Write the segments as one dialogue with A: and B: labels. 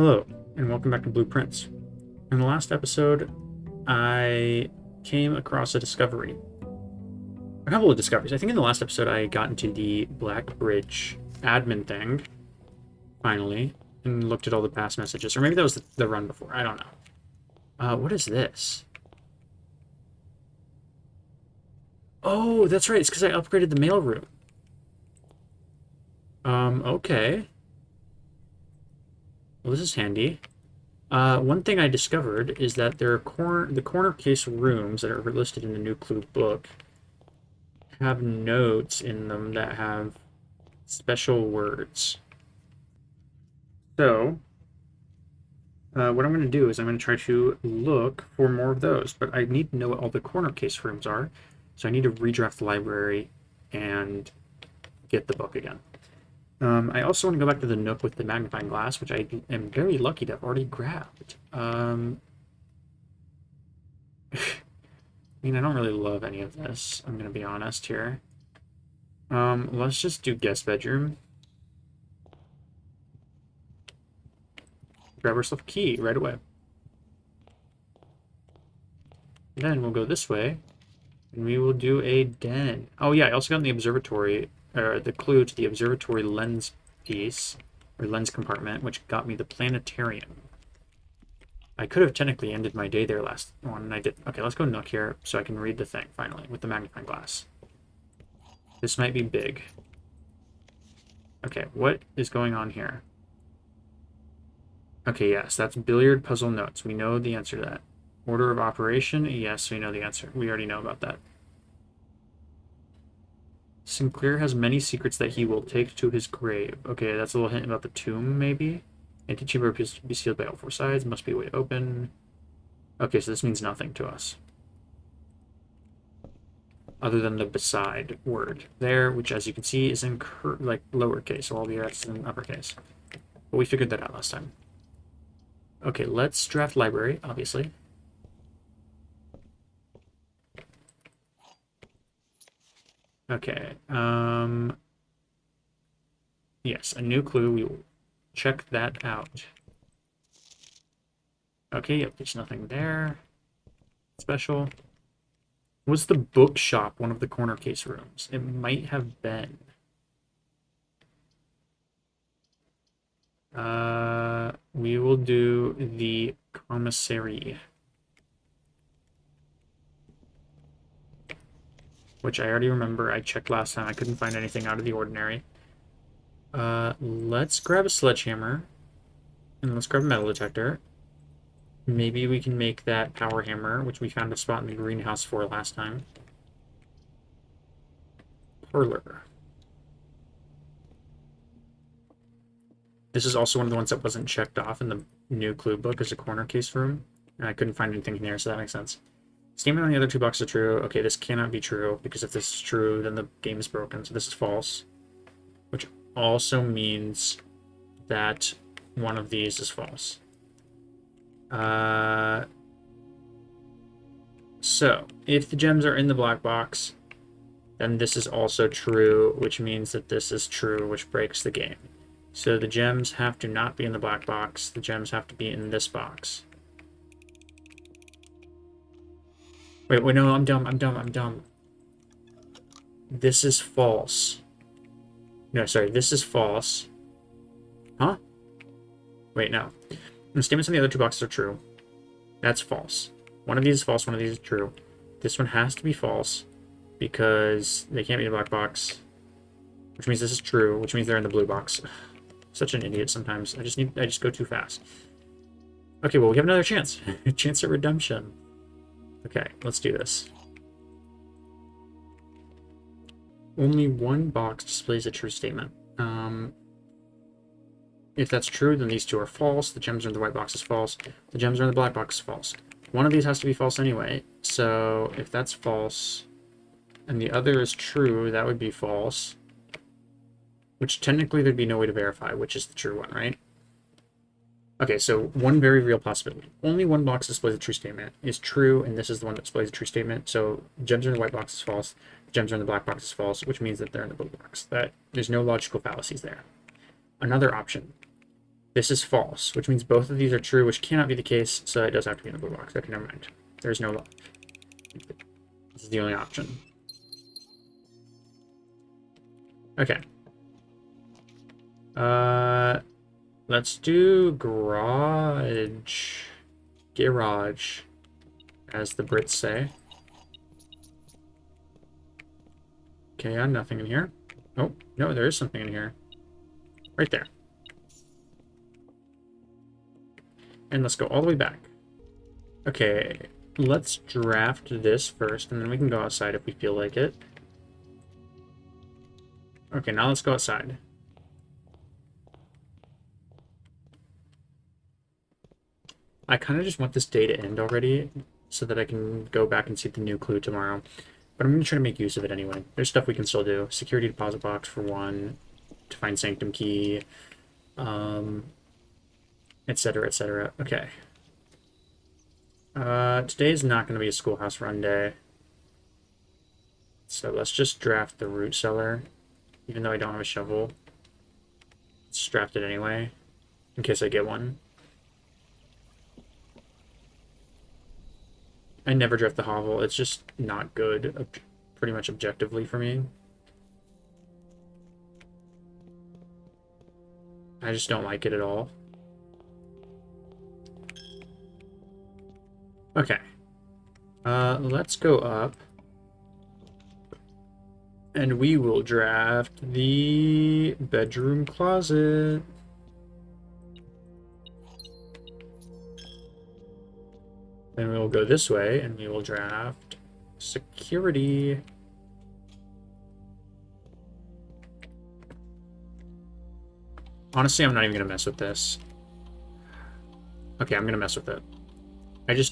A: Hello, and welcome back to Blueprints. In the last episode, I came across a discovery. A couple of discoveries. I think in the last episode I got into the Black Bridge admin thing, finally, and looked at all the past messages. Or maybe that was the run before. I don't know. What is this? Oh, that's right. It's because I upgraded the mailroom. Okay. Well, this is handy. One thing I discovered is that there are the corner case rooms that are listed in the new clue book have notes in them that have special words. So, what I'm going to do is I'm going to try to look for more of those, but I need to know what all the corner case rooms are, so I need to redraft the library and get the book again. I also want to go back to the nook with the magnifying glass, which I am very lucky to have already grabbed. I mean, I don't really love any of this, I'm going to be honest here. Let's just do guest bedroom. Grab ourselves a key right away. Then we'll go this way, and we will do a den. Oh yeah, I also got in the observatory, the clue to the observatory lens piece, or lens compartment, which got me the planetarium. I could have technically ended my day there last one, and I did. Okay, let's go nook here so I can read the thing, finally, with the magnifying glass. This might be big. Okay, what is going on here? Okay, yes, that's billiard puzzle notes. We know the answer to that. Order of operation? Yes, we know the answer. We already know about that. Sinclair has many secrets that he will take to his grave. Okay, that's a little hint about the tomb, maybe? Antechamber appears to be sealed by all four sides. Must be a way to open. Okay, so this means nothing to us. Other than the beside word there, which as you can see is in lowercase, so all the rest is in uppercase. But we figured that out last time. Okay, let's draft library, obviously. Okay, yes, a new clue. We will check that out. Okay, yep, there's nothing there. Special. Was the bookshop one of the corner case rooms? It might have been. We will do the commissary, which I already remember. I checked last time. I couldn't find anything out of the ordinary. Let's grab a sledgehammer, and let's grab a metal detector. Maybe we can make that power hammer, which we found a spot in the greenhouse for last time. Parlor. This is also one of the ones that wasn't checked off in the new clue book as a corner case room. And I couldn't find anything in there, so that makes sense. Statement on the other two boxes are true. Okay, this cannot be true, because if this is true, then the game is broken. So this is false. Which also means that one of these is false. So, if the gems are in the black box, then this is also true, which means that this is true, which breaks the game. So the gems have to not be in the black box. The gems have to be in this box. Wait, no, I'm dumb. This is false. No, sorry, this is false. Huh? Wait, no. The statements on the other two boxes are true. That's false. One of these is false, one of these is true. This one has to be false because they can't be in the black box, which means this is true, which means they're in the blue box. Such an idiot sometimes. I just go too fast. Okay, well, we have another chance. A chance at redemption. Okay, let's do this. Only one box displays a true statement. If that's true, then these two are false. The gems are in the white box is false. The gems are in the black box is false. One of these has to be false anyway. So if that's false and the other is true, that would be false. Which technically there'd be no way to verify which is the true one, right? Okay, so one very real possibility. Only one box displays a true statement is true, and this is the one that displays a true statement. So gems are in the white box is false. Gems are in the black box is false, which means that they're in the blue box. There's no logical fallacies there. Another option. This is false, which means both of these are true, which cannot be the case, so it does have to be in the blue box. Okay, never mind. There's no luck. This is the only option. Okay. Let's do garage. Garage, as the Brits say. Okay, yeah, nothing in here. Oh, no, there is something in here. Right there. And let's go all the way back. Okay, let's draft this first, and then we can go outside if we feel like it. Okay, now let's go outside. I kind of just want this day to end already so that I can go back and see the new clue tomorrow. But I'm going to try to make use of it anyway. There's stuff we can still do. Security deposit box for one, to find sanctum key, etc., etc. Okay. Today is not going to be a schoolhouse run day. So let's just draft the root cellar, even though I don't have a shovel. Let's draft it anyway, in case I get one. I never draft the hovel. It's just not good, pretty much objectively for me. I just don't like it at all. Okay. Let's go up. And we will draft the bedroom closet. Then we will go this way, and we will draft security. Honestly, I'm not even going to mess with this. Okay, I'm going to mess with it. If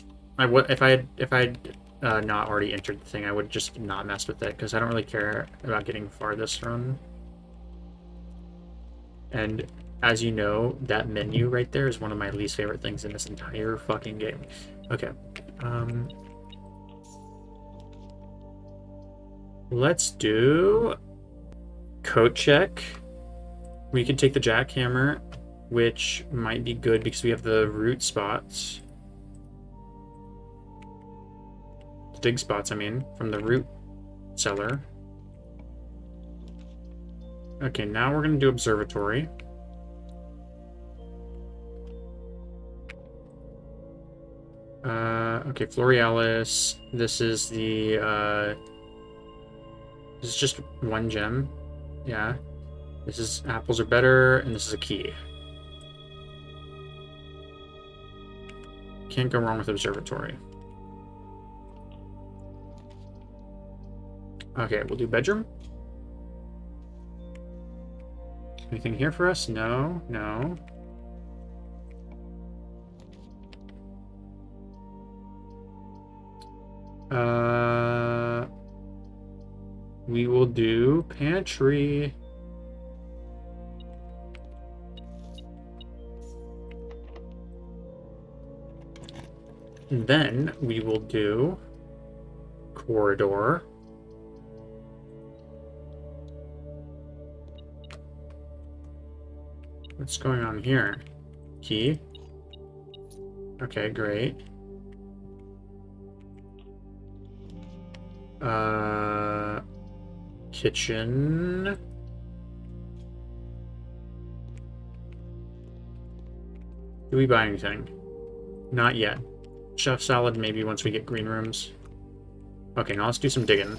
A: I had not already entered the thing, I would just not mess with it, because I don't really care about getting farthest run. And as you know, that menu right there is one of my least favorite things in this entire fucking game. Okay. Let's do coat check. We could take the jackhammer, which might be good because we have the root spots. The dig spots, I mean, from the root cellar. Okay, now we're going to do observatory. Okay, Florealis. This is the, this is just one gem. Yeah. This is apples are better, and this is a key. Can't go wrong with observatory. Okay, we'll do bedroom. Anything here for us? No, no. We will do pantry. And then we will do corridor. What's going on here? Key. Okay, great. Kitchen. Do we buy anything? Not yet. Chef salad maybe once we get green rooms. Okay, now let's do some digging.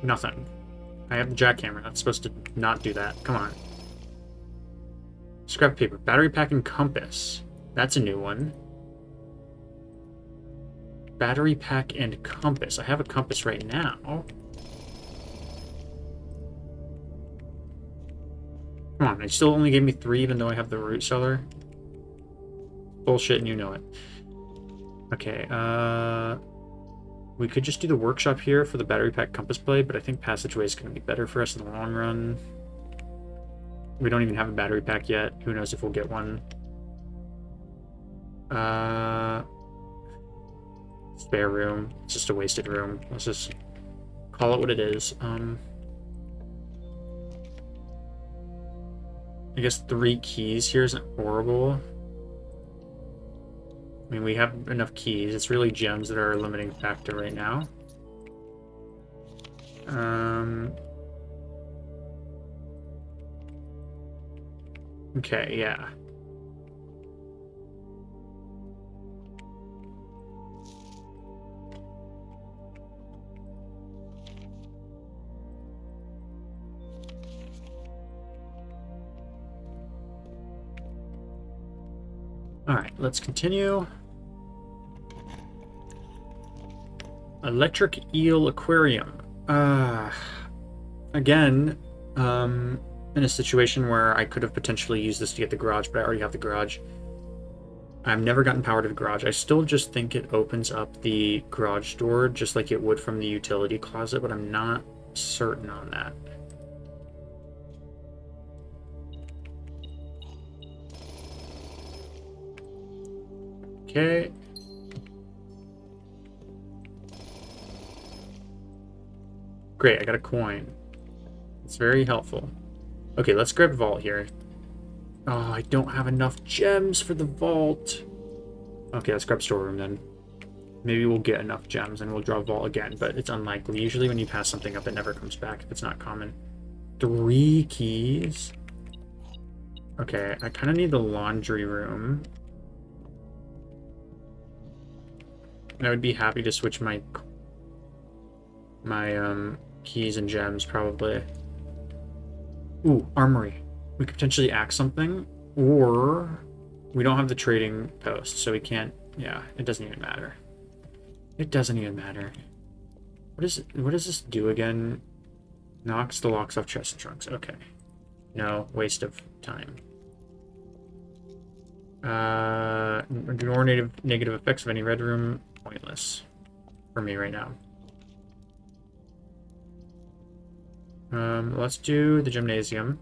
A: Nothing. I have the jackhammer. That's supposed to not do that. Come on. Scrap paper. Battery pack and compass. That's a new one. Battery pack and compass. I have a compass right now. Come on, they still only gave me 3 even though I have the root cellar. Bullshit, and you know it. Okay, we could just do the workshop here for the battery pack compass play, but I think passageway is going to be better for us in the long run. We don't even have a battery pack yet. Who knows if we'll get one. Spare room. It's just a wasted room. Let's just call it what it is. I guess 3 keys here isn't horrible. I mean, we have enough keys. It's really gems that are a limiting factor right now. Okay, yeah. Alright, let's continue. Electric Eel Aquarium. Again, in a situation where I could have potentially used this to get the garage, but I already have the garage. I've never gotten power to the garage. I still just think it opens up the garage door just like it would from the utility closet, but I'm not certain on that. Okay. Great, I got a coin. It's very helpful. Okay, let's grab vault here. Oh, I don't have enough gems for the vault. Okay, let's grab storeroom then. Maybe we'll get enough gems and we'll draw vault again, but it's unlikely. Usually when you pass something up, it never comes back if it's not common. 3 keys. Okay, I kind of need the laundry room. I would be happy to switch my keys and gems, probably. Ooh, armory. We could potentially axe something, or we don't have the trading post, so we can't. Yeah, it doesn't even matter. It doesn't even matter. What does this do again? Knocks the locks off chest and trunks. Okay. No, waste of time. Ignore negative effects of any red room. Pointless for me right now. Let's do the gymnasium.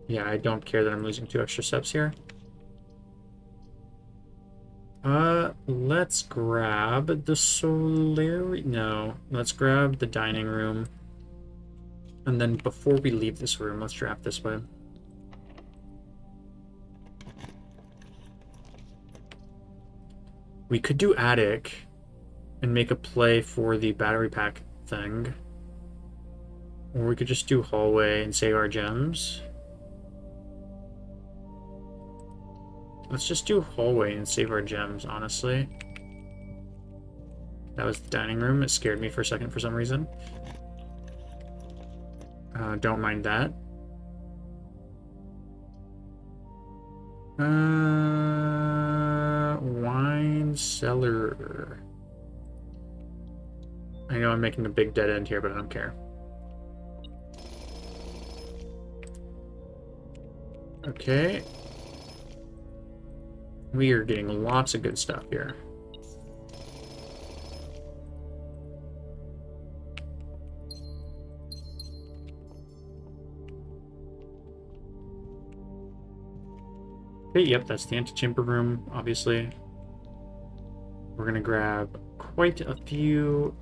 A: Yeah, I don't care that I'm losing 2 extra steps here. Let's grab the solarium. No, let's grab the dining room. And then before we leave this room, let's draft this way. We could do attic and make a play for the battery pack thing. Or we could just do hallway and save our gems. Let's just do hallway and save our gems, honestly. That was the dining room. It scared me for a second for some reason. Don't mind that. Wine cellar. I know I'm making a big dead end here, but I don't care. Okay. We are getting lots of good stuff here. Okay, yep, that's the antechamber room, obviously. We're gonna grab quite a few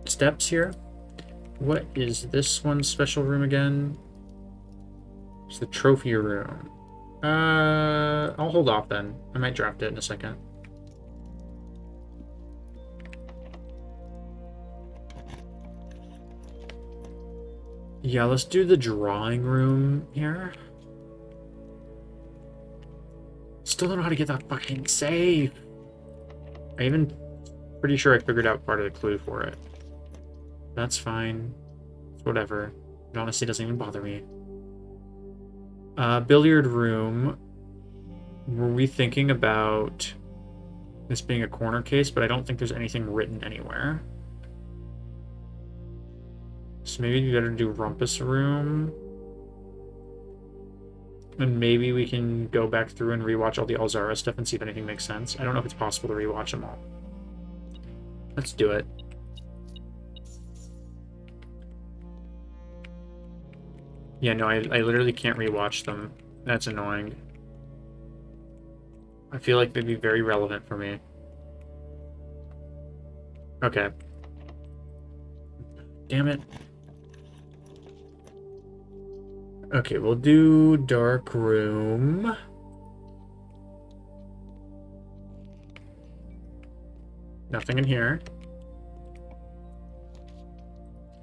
A: steps here. What is this one's special room again? It's the trophy room. I'll hold off then. I might draft it in a second. Yeah, let's do the drawing room here. Still don't know how to get that fucking safe. I even pretty sure I figured out part of the clue for it. That's fine. It's whatever. It honestly doesn't even bother me. Billiard room. Were we thinking about this being a corner case? But I don't think there's anything written anywhere. So maybe we better do rumpus room. And maybe we can go back through and rewatch all the Alzara stuff and see if anything makes sense. I don't know if it's possible to rewatch them all. Let's do it. Yeah, no, I literally can't rewatch them. That's annoying. I feel like they'd be very relevant for me. Okay. Damn it. Okay, we'll do dark room. Nothing in here.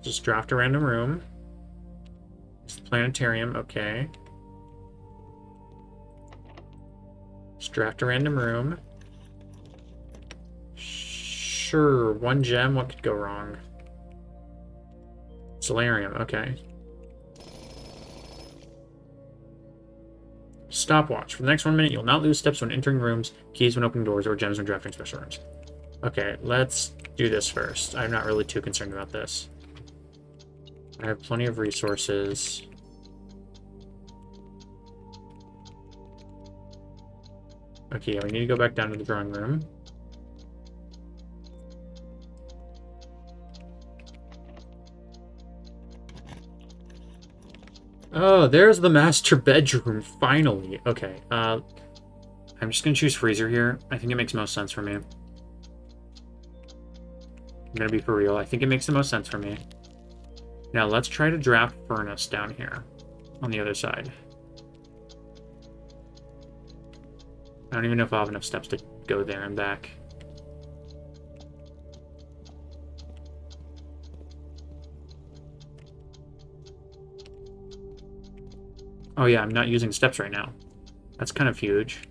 A: Just draft a random room. It's the planetarium, okay. Just draft a random room. Sure, 1 gem, what could go wrong? Solarium, okay. Stopwatch. For the next 1 minute, you'll not lose steps when entering rooms, keys when opening doors, or gems when drafting special rooms. Okay, let's do this first. I'm not really too concerned about this. I have plenty of resources. Okay, yeah, we need to go back down to the drawing room. Oh, there's the master bedroom, finally. Okay, I'm just gonna choose freezer here. I think it makes most sense for me. I'm gonna be for real. I think it makes the most sense for me. Now, let's try to draft furnace down here on the other side. I don't even know if I'll have enough steps to go there and back. Oh yeah, I'm not using steps right now. That's kind of huge.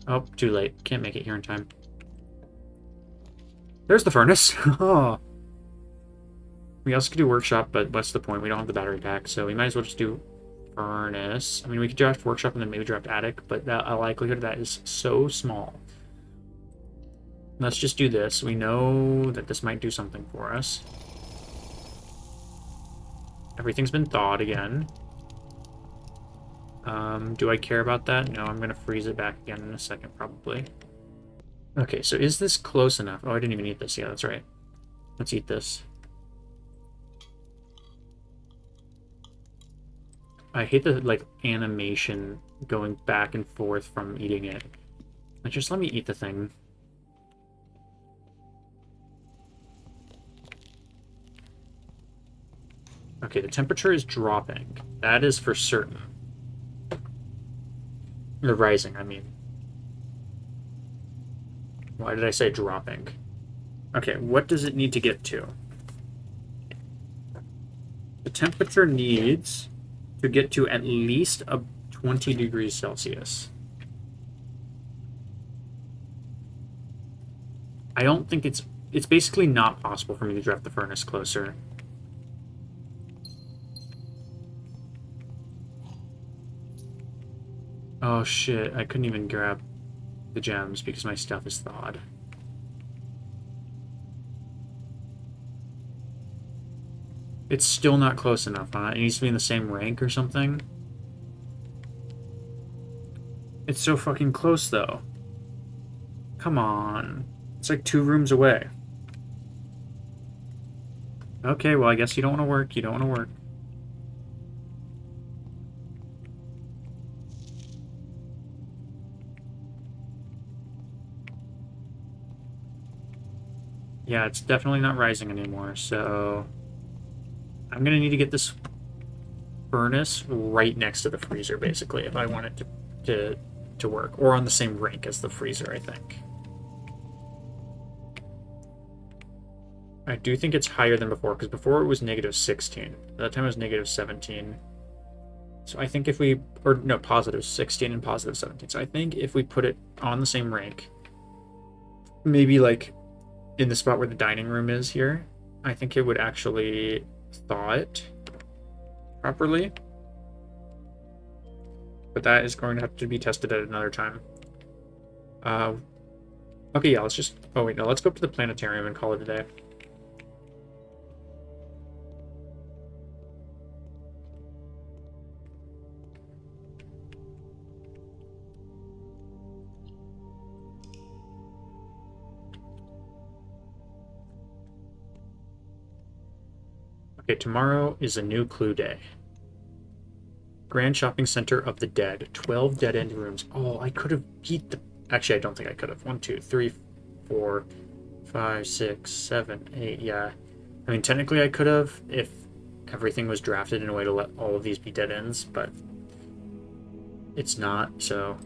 A: Oh, too late. Can't make it here in time. There's the furnace. Oh. We also could do workshop, but what's the point? We don't have the battery pack, so we might as well just do furnace. I mean, we could draft workshop and then maybe draft attic, but the likelihood of that is so small. Let's just do this. We know that this might do something for us. Everything's been thawed again. Do I care about that? No, I'm going to freeze it back again in a second, probably. Okay, so is this close enough? Oh, I didn't even eat this. Yeah, that's right. Let's eat this. I hate the, like, animation going back and forth from eating it. Like, just let me eat the thing. Okay, the temperature is dropping. That is for certain. Or rising, I mean. Why did I say dropping? Okay, what does it need to get to? The temperature needs to get to at least 20 degrees Celsius. I don't think it's basically not possible for me to draft the furnace closer. Oh shit, I couldn't even grab the gems because my stuff is thawed. It's still not close enough, huh? It needs to be in the same rank or something. It's so fucking close, though. Come on. It's like 2 rooms away. Okay, well, I guess you don't want to work. You don't want to work. Yeah, it's definitely not rising anymore, so I'm gonna need to get this furnace right next to the freezer, basically, if I want it to work. Or on the same rank as the freezer, I think. I do think it's higher than before, because before it was -16. That time it was -17. So I think if we, or no, +16 and +17. So I think if we put it on the same rank, maybe like in the spot where the dining room is here, I think it would actually thaw it properly. But that is going to have to be tested at another time. Okay, yeah, let's just... Oh, wait, no, let's go up to the planetarium and call it a day. Okay, tomorrow is a new clue day. Grand Shopping Center of the Dead. 12 dead-end rooms. Oh, I could have beat the... Actually, I don't think I could have. 1, 2, 3, 4, 5, 6, 7, 8. Yeah. I mean, technically I could have if everything was drafted in a way to let all of these be dead ends, but it's not, so...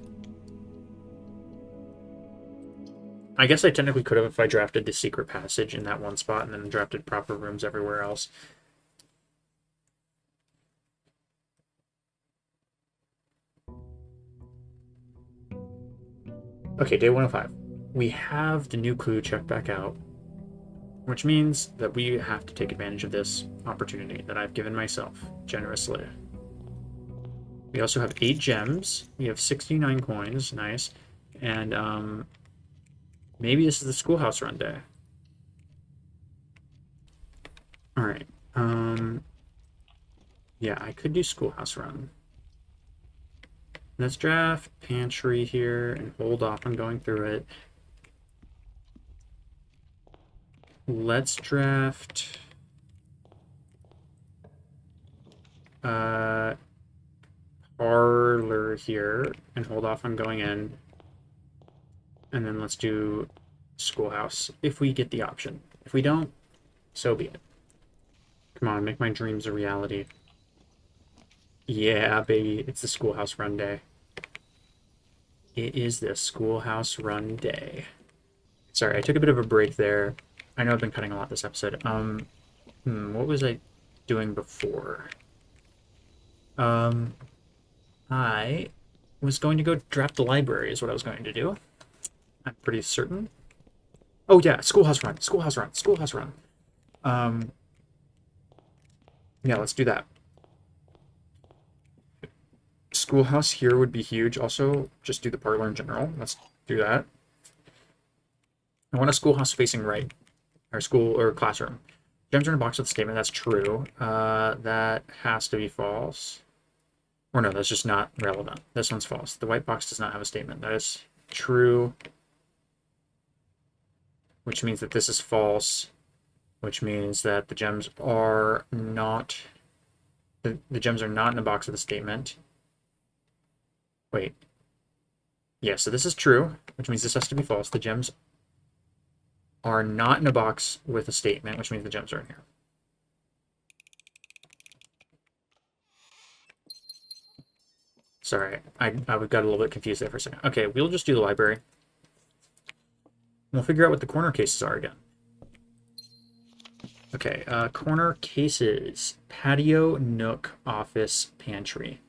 A: I guess I technically could have if I drafted the secret passage in that one spot and then drafted proper rooms everywhere else. Okay, day 105. We have the new clue checked back out, which means that we have to take advantage of this opportunity that I've given myself generously. We also have 8 gems. We have 69 coins. Nice. And maybe this is the schoolhouse run day. Alright. Yeah, I could do schoolhouse run. Let's draft pantry here and hold off on going through it. Let's draft parlor here and hold off on going in. And then let's do schoolhouse if we get the option. If we don't, so be it. Come on, make my dreams a reality. Yeah, baby, it's the schoolhouse run day. It is the schoolhouse run day. Sorry, I took a bit of a break there. I know I've been cutting a lot this episode. What was I doing before? I was going to go draft the library is what I was going to do. I'm pretty certain. Oh yeah, schoolhouse run, schoolhouse run, schoolhouse run. Yeah, let's do that. Schoolhouse here would be huge. Also, just do the parlor in general. Let's do that. I want a schoolhouse facing right. Or school or classroom. Gems are in a box with a statement. That's true. That has to be false. Or no, that's just not relevant. This one's false. The white box does not have a statement. That is true. Which means that this is false. Which means that the gems are not... The gems are not in a box with a statement. Wait. Yeah, so this is true, which means this has to be false. The gems are not in a box with a statement, which means the gems are in here. Sorry, I got a little bit confused there for a second. Okay, we'll just do the library. We'll figure out what the corner cases are again. Okay, corner cases. Patio, nook, office, pantry.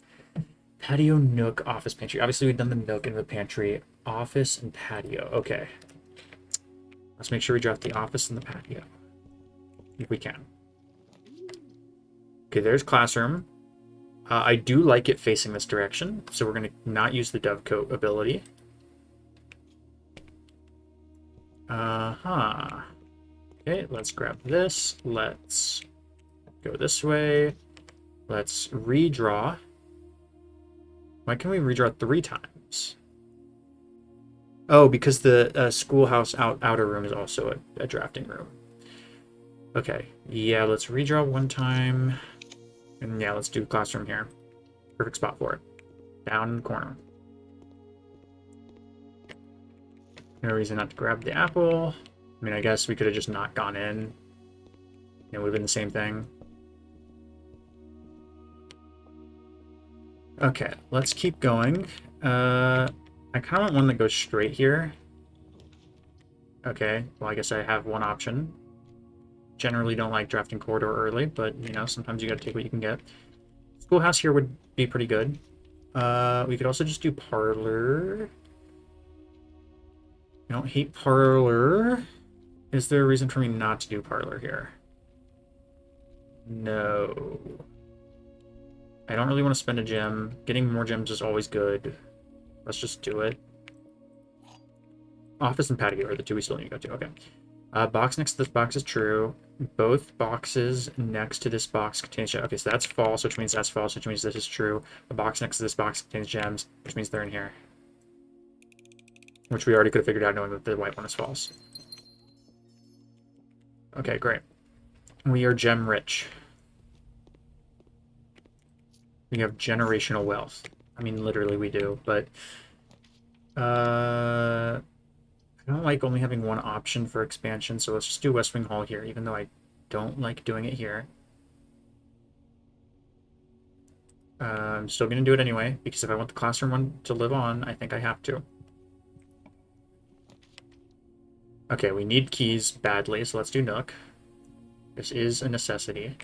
A: Patio, nook, office, pantry. Obviously, we've done the nook and the pantry. Office and patio. Okay. Let's make sure we draft the office and the patio. If we can. Okay, there's classroom. I do like it facing this direction, so we're going to not use the dovecoat ability. Okay, let's grab this. Let's go this way. Let's redraw. Why can we redraw 3 times? Oh, because the schoolhouse outer room is also a drafting room. Okay, yeah, let's redraw 1 time. And yeah, let's do classroom here. Perfect spot for it. Down in the corner. No reason not to grab the apple. I mean, I guess we could have just not gone in. It would have been the same thing. Okay, let's keep going. I kind of want one that goes straight here. Okay, well, I guess I have one option. Generally don't like drafting corridor early, but, you know, sometimes you gotta take what you can get. Schoolhouse here would be pretty good. We could also just do parlor. I don't hate parlor. Is there a reason for me not to do parlor here? No. I don't really want to spend a gem. Getting more gems is always good. Let's just do it. Office and patio are the 2 we still need to go to. Okay. Box next to this box is true. Both boxes next to this box contains gems. Okay, so that's false, which means that's false, which means this is true. The box next to this box contains gems, which means they're in here. Which we already could have figured out knowing that the white one is false. Okay, great. We are gem rich. We have generational wealth. I mean, literally we do, but... I don't like only having one option for expansion, so let's just do West Wing Hall here, even though I don't like doing it here. I'm still going to do it anyway, because if I want the classroom one to live on, I think I have to. Okay, we need keys badly, so let's do Nook. This is a necessity.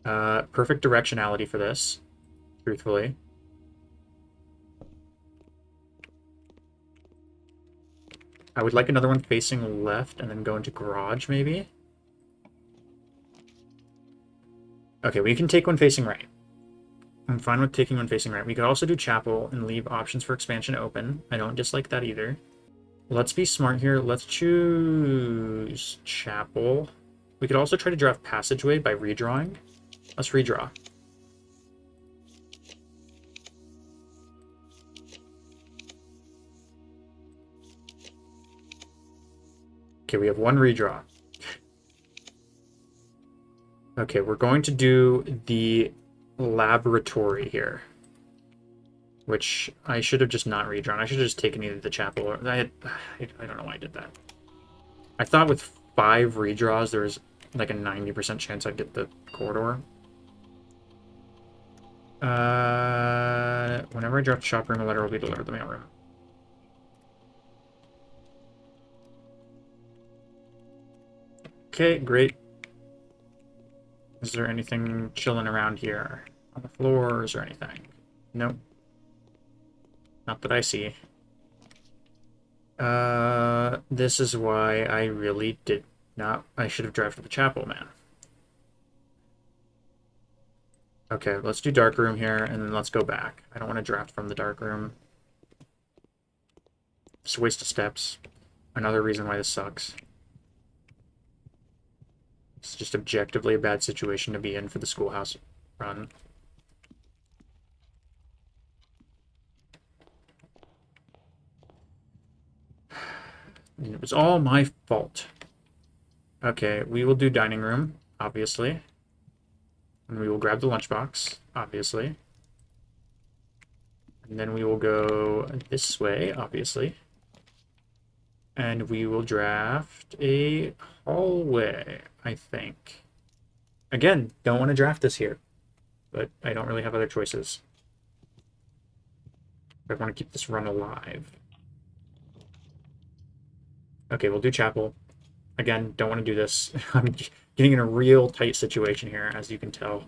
A: Perfect directionality for this, truthfully. I would like another one facing left and then go into garage, maybe? Okay, we can take one facing right. I'm fine with taking one facing right. We could also do chapel and leave options for expansion open. I don't dislike that either. Let's be smart here. Let's choose chapel. We could also try to draft passageway by redrawing. Let's redraw. Okay, we have one redraw. Okay, we're going to do the laboratory here, which I should have just not redrawn. I should have just taken either the chapel or I don't know why I did that. I thought with 5 redraws there was like a 90% chance I'd get the corridor. Whenever I draft shop room, a letter will be delivered to the mailroom. Okay, great. Is there anything chilling around here? On the floors or anything? Nope. Not that I see. This is why I really did not... I should have drafted the chapel, man. Okay, let's do dark room here, and then let's go back. I don't want to draft from the dark room. It's a waste of steps. Another reason why this sucks. It's just objectively a bad situation to be in for the schoolhouse run. And it was all my fault. Okay, we will do dining room, obviously. And we will grab the lunchbox, obviously. And then we will go this way, obviously. And we will draft a hallway, I think. Again, don't want to draft this here, but I don't really have other choices. I want to keep this run alive. Okay, we'll do chapel. Again, don't want to do this. I'm getting in a real tight situation here, as you can tell.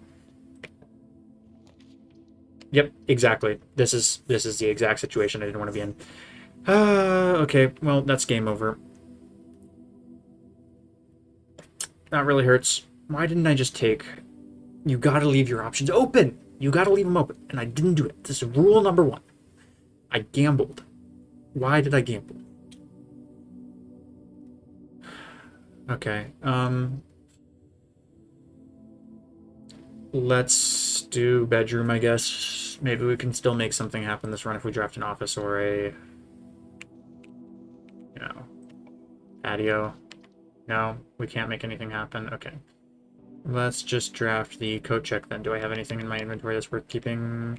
A: Yep, exactly. This is the exact situation I didn't want to be in. Okay, well, that's game over. That really hurts. Why didn't I just take... You gotta leave your options open! You gotta leave them open. And I didn't do it. This is rule number 1. I gambled. Why did I gamble? Okay, let's do bedroom, I guess. Maybe we can still make something happen this run if we draft an office or a... You know... patio. No, we can't make anything happen. Okay. Let's just draft the coat check then. Do I have anything in my inventory that's worth keeping?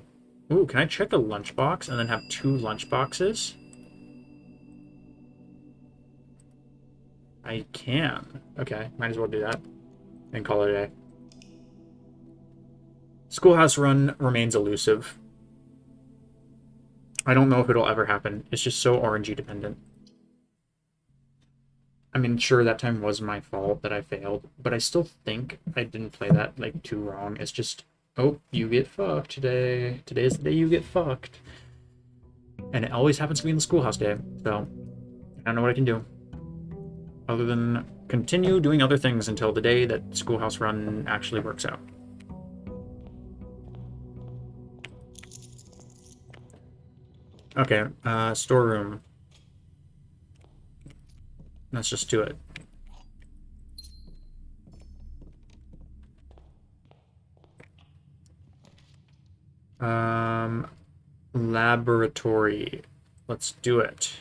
A: Ooh, can I check a lunchbox and then have 2 lunchboxes? I can. Okay, might as well do that. And call it a day. Schoolhouse run remains elusive. I don't know if it'll ever happen. It's just so RNG dependent. I mean, sure, that time was my fault that I failed, but I still think I didn't play that, like, too wrong. It's just, oh, you get fucked today. Today's the day you get fucked. And it always happens to be in the schoolhouse day, so I don't know what I can do. Other than continue doing other things until the day that schoolhouse run actually works out. Okay, storeroom. Let's just do it. Laboratory. Let's do it.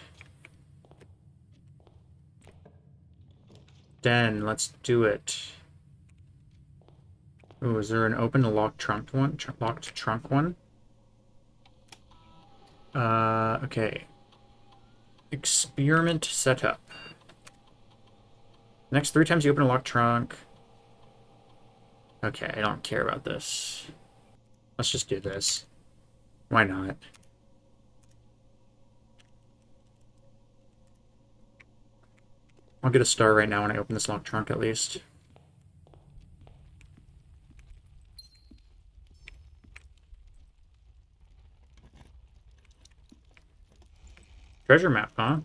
A: Den, let's do it. Ooh, is there an open to locked trunk one? Locked trunk one? Okay. Experiment setup. Next 3 times you open a locked trunk. Okay, I don't care about this. Let's just do this. Why not? I'll get a star right now when I open this locked trunk at least. Treasure map, huh?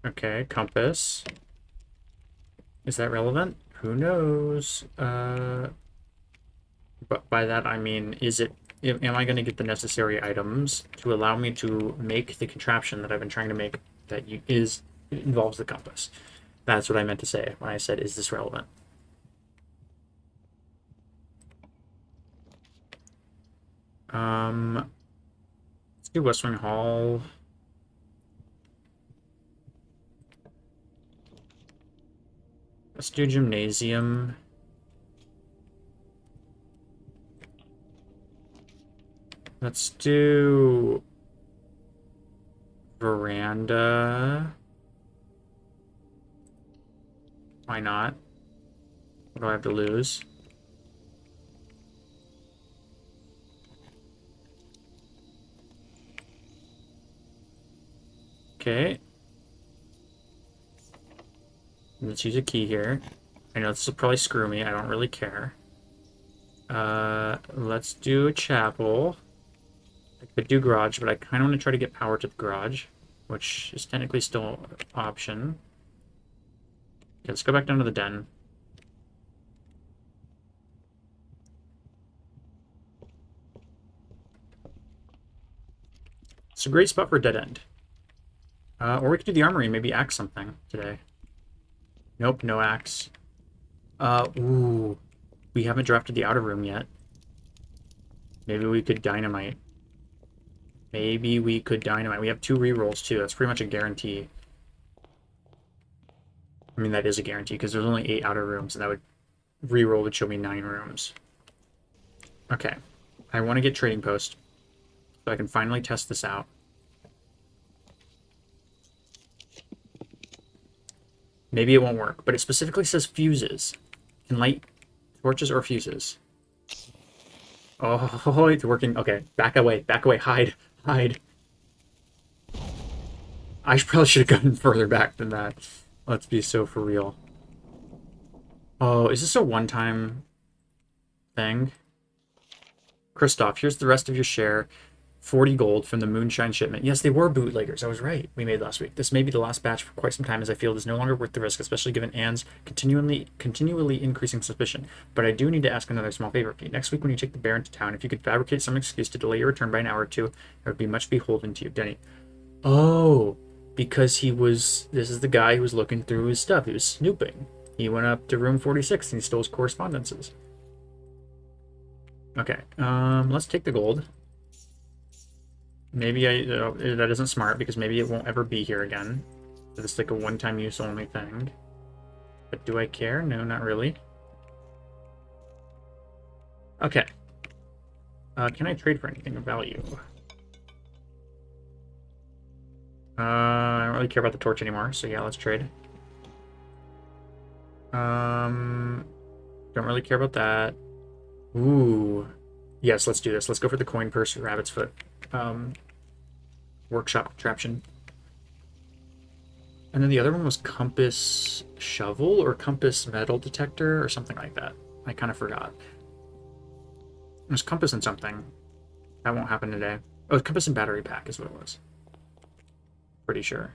A: Okay, compass. Is that relevant? Who knows? But by that I mean, am I going to get the necessary items to allow me to make the contraption that I've been trying to make that involves the compass? That's what I meant to say when I said, is this relevant? Let's do West Wing Hall. Let's do Gymnasium. Let's do Veranda. Why not? What do I have to lose? Okay. Let's use a key here. I know this will probably screw me. I don't really care. Let's do a chapel. I could do garage, but I kind of want to try to get power to the garage, which is technically still an option. Okay, let's go back down to the den. It's a great spot for a dead end. Or we could do the armory, maybe axe something today. Nope, no axe. Ooh. We haven't drafted the outer room yet. Maybe we could dynamite. Maybe we could dynamite. We have 2 rerolls too. That's pretty much a guarantee. I mean, that is a guarantee because there's only 8 outer rooms, and that would reroll would show me 9 rooms. Okay. I want to get trading post so I can finally test this out. Maybe it won't work, but it specifically says fuses. Can light torches or fuses. Oh, it's working. Okay, back away, hide, hide. I probably should have gotten further back than that. Let's be so for real. Oh, is this a one-time thing? Christoph, here's the rest of your share. 40 gold from the moonshine shipment. Yes, they were bootleggers. I was right. We made last week. This may be the last batch for quite some time, as I feel it is no longer worth the risk, especially given Anne's continually increasing suspicion. But I do need to ask another small favor of you. Next week, when you take the Baron to town, if you could fabricate some excuse to delay your return by an hour or two, I would be much beholden to you, Denny. Oh, because this is the guy who was looking through his stuff. He was snooping. He went up to room 46 and he stole his correspondences. Okay, let's take the gold. Maybe that isn't smart because maybe it won't ever be here again. So it's like a one-time use only thing. But do I care? No, not really. Okay. Can I trade for anything of value? I don't really care about the torch anymore, so yeah, let's trade. Don't really care about that. Ooh. Yes, let's do this. Let's go for the coin purse or rabbit's foot. Workshop contraption. And then the other one was compass shovel or compass metal detector or something like that. I kind of forgot. It was compass and something. That won't happen today. Oh, compass and battery pack is what it was. Pretty sure.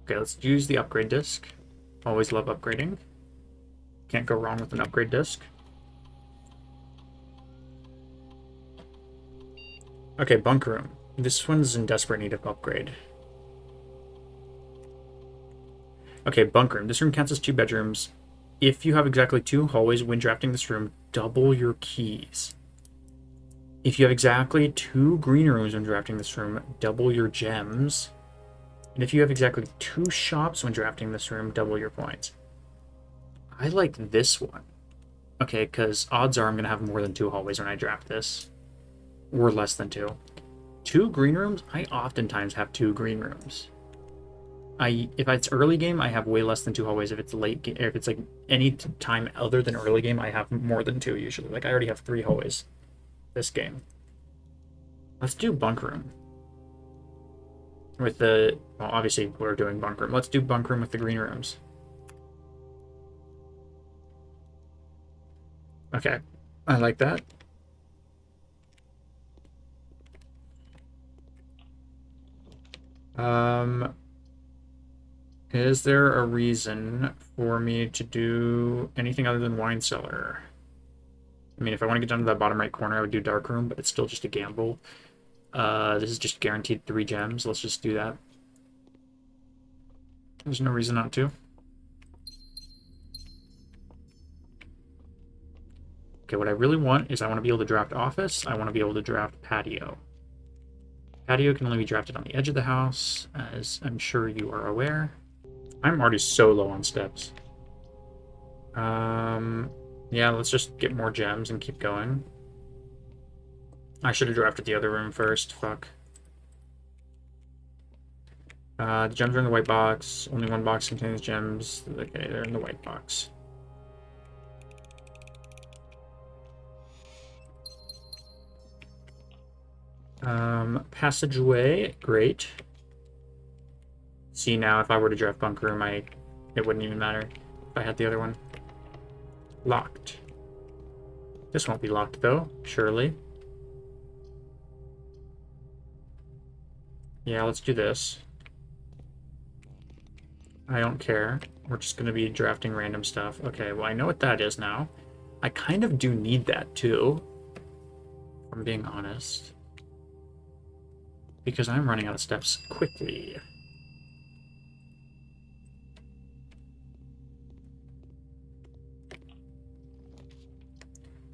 A: Okay, let's use the upgrade disc. Always love upgrading. Can't go wrong with an upgrade disc. Okay, bunk room. This one's in desperate need of upgrade. Okay, bunk room. This room counts as 2 bedrooms. If you have exactly 2 hallways when drafting this room, double your keys. If you have exactly 2 green rooms when drafting this room, double your gems. And if you have exactly 2 shops when drafting this room, double your points. I like this one. Okay, because odds are I'm going to have more than 2 hallways when I draft this. Or less than 2. 2 green rooms? I oftentimes have 2 green rooms. If it's early game, I have way less than 2 hallways. If it's late game, if it's like any time other than early game, I have more than 2 usually. Like I already have 3 hallways this game. Let's do bunk room. With the, well, obviously we're doing bunk room. Let's do bunk room with the green rooms. Okay, I like that. Is there a reason for me to do anything other than wine cellar? I mean, if I want to get down to that bottom right corner, I would do dark room, but it's still just a gamble. This is just guaranteed 3 gems. Let's just do that. There's no reason not to. Okay, what I really want is I want to be able to draft office. I want to be able to draft patio. Patio can only be drafted on the edge of the house, as I'm sure you are aware. I'm already so low on steps. Yeah, let's just get more gems and keep going. I should have drafted the other room first. Fuck. The gems are in the white box. Only 1 box contains gems. Okay, they're in the white box. Passageway, great. See, now if I were to draft bunk room, it wouldn't even matter if I had the other one. Locked. This won't be locked though, surely. Yeah, let's do this. I don't care. We're just going to be drafting random stuff. Okay, well, I know what that is now. I kind of do need that too, if I'm being honest. Because I'm running out of steps quickly.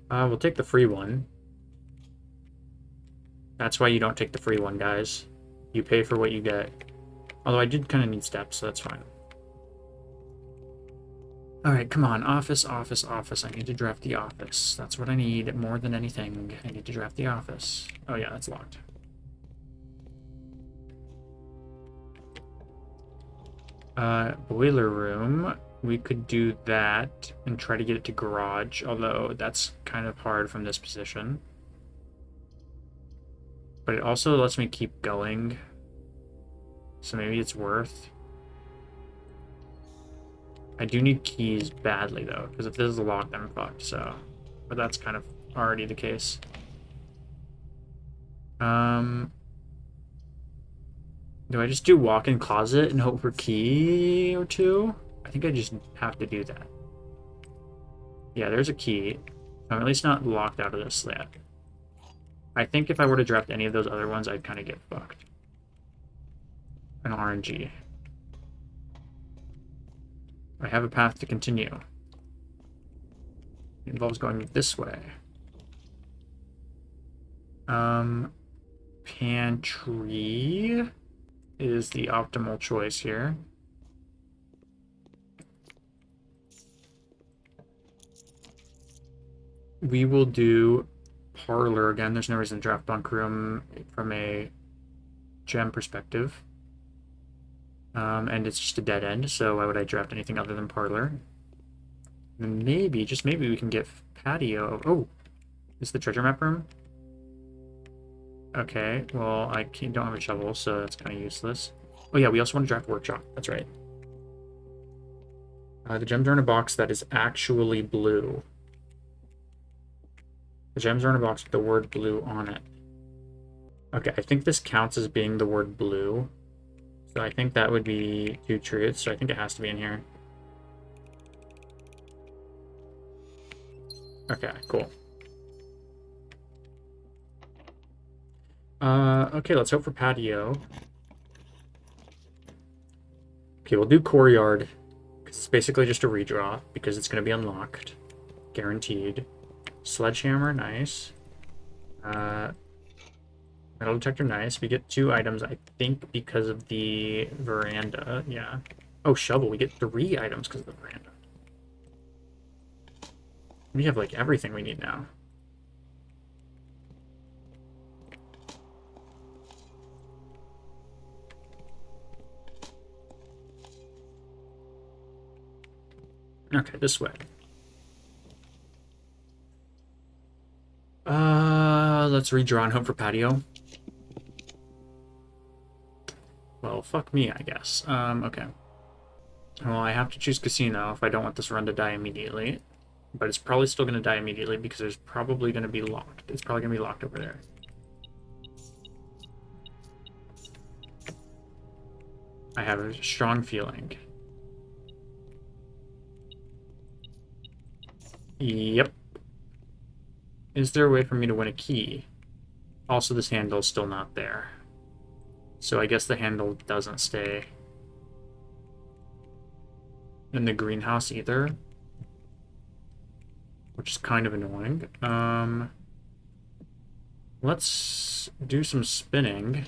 A: We'll take the free one. That's why you don't take the free one, guys. You pay for what you get. Although I did kind of need steps, so that's fine. Alright, come on. Office, office, office. I need to draft the office. That's what I need more than anything. I need to draft the office. Oh yeah, that's locked. Boiler room. We could do that and try to get it to garage, although that's kind of hard from this position. But it also lets me keep going. So maybe it's worth. I do need keys badly though, because if this is locked, I'm fucked, so. But that's kind of already the case. Do I just do walk-in closet and hope for key or 2? I think I just have to do that. Yeah, there's a key. I'm at least not locked out of this yet. I think if I were to draft any of those other ones, I'd kind of get fucked. An RNG. I have a path to continue. It involves going this way. Pantry is the optimal choice here. We will do parlor again. There's no reason to draft bunk room from a gem perspective. And it's just a dead end, so why would I draft anything other than parlor? And maybe, just maybe, we can get patio. Oh, this is the treasure map room? Okay, well, I don't have a shovel, so that's kind of useless. Oh yeah, we also want to draft workshop. That's right. The gems are in a box that is actually blue. The gems are in a box with the word blue on it. Okay, I think this counts as being the word blue. So I think that would be 2 truths, so I think it has to be in here. Okay, cool. Okay, let's hope for patio. Okay, we'll do courtyard. Because it's basically just a redraw, because it's going to be unlocked. Guaranteed. Sledgehammer, nice. Metal detector, nice. We get 2 items, I think, because of the veranda. Yeah. Oh, shovel. We get 3 items because of the veranda. We have, like, everything we need now. Okay, this way. Let's redraw and hope for patio. Well, fuck me, I guess. Okay. Well, I have to choose casino if I don't want this run to die immediately. But it's probably still going to die immediately because there's probably going to be locked. It's probably going to be locked over there. I have a strong feeling. Yep. Is there a way for me to win a key? Also, this handle's still not there. So I guess the handle doesn't stay in the greenhouse either. Which is kind of annoying. Let's do some spinning.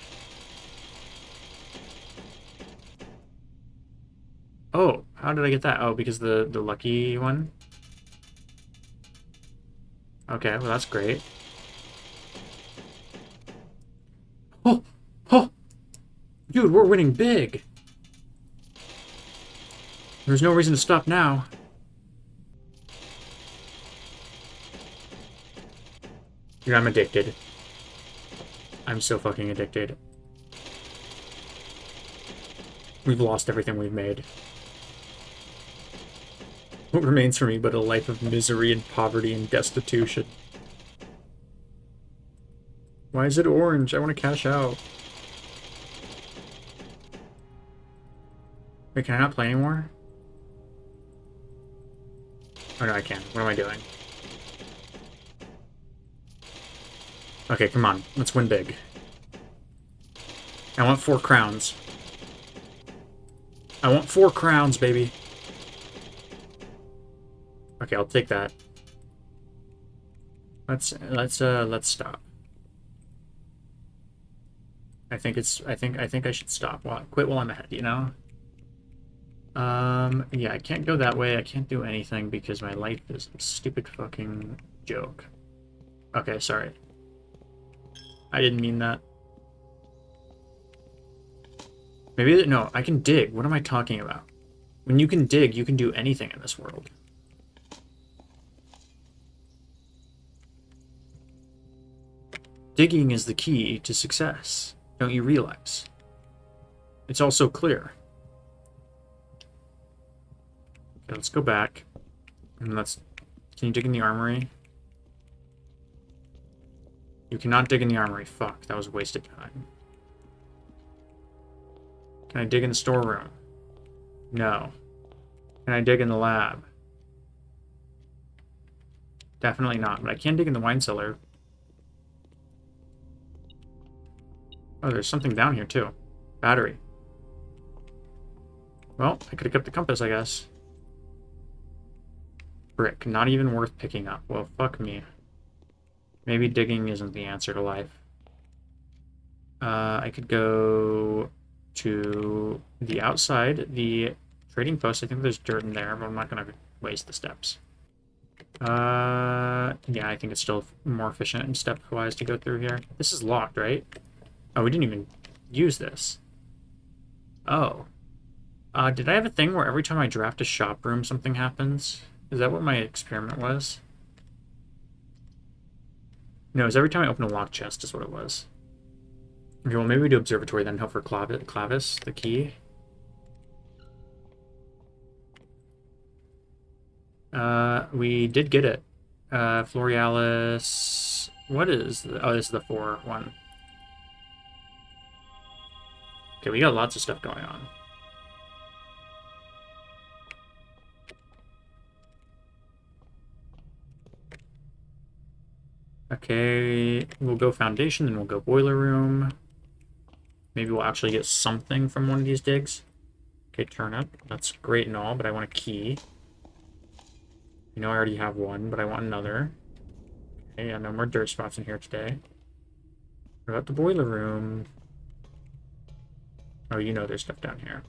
A: Oh, how did I get that? Oh, because the lucky one? Okay, well that's great. Oh! Oh! Dude, we're winning big! There's no reason to stop now. Dude, I'm addicted. I'm so fucking addicted. We've lost everything we've made. What remains for me but a life of misery and poverty and destitution? Why is it orange? I want to cash out. Wait, can I not play anymore? Oh no, I can. What am I doing? Okay, come on. Let's win big. I want 4 crowns. I want 4 crowns, baby. Okay, I'll take that. Let's stop. I think I should stop. Quit while I'm ahead, you know? Yeah, I can't go that way. I can't do anything because my life is a stupid fucking joke. Okay, sorry. I didn't mean that. Maybe, no, I can dig. What am I talking about? When you can dig, you can do anything in this world. Digging is the key to success. Don't you realize? It's also clear. Okay, let's go back. And let's... Can you dig in the armory? You cannot dig in the armory. Fuck, that was wasted time. Can I dig in the storeroom? No. Can I dig in the lab? Definitely not, but I can dig in the wine cellar. Oh, there's something down here, too. Battery. Well, I could have kept the compass, I guess. Brick. Not even worth picking up. Well, fuck me. Maybe digging isn't the answer to life. I could go to the outside, the trading post. I think there's dirt in there, but I'm not going to waste the steps. Yeah, I think it's still more efficient and step-wise to go through here. This is locked, right? Oh, we didn't even use this. Oh. Did I have a thing where every time I draft a shop room, something happens? Is that what my experiment was? No, it was every time I open a locked chest is what it was. Okay, well, maybe we do observatory then, hope for clavis, the key. We did get it. Florealis... What is... Oh, this is the 4 one. Okay, we got lots of stuff going on. Okay, we'll go foundation, then we'll go boiler room. Maybe we'll actually get something from one of these digs. Okay, turnip. That's great and all, but I want a key. You know I already have one, but I want another. Okay, yeah, no more dirt spots in here today. What about the boiler room? Oh, you know there's stuff down here.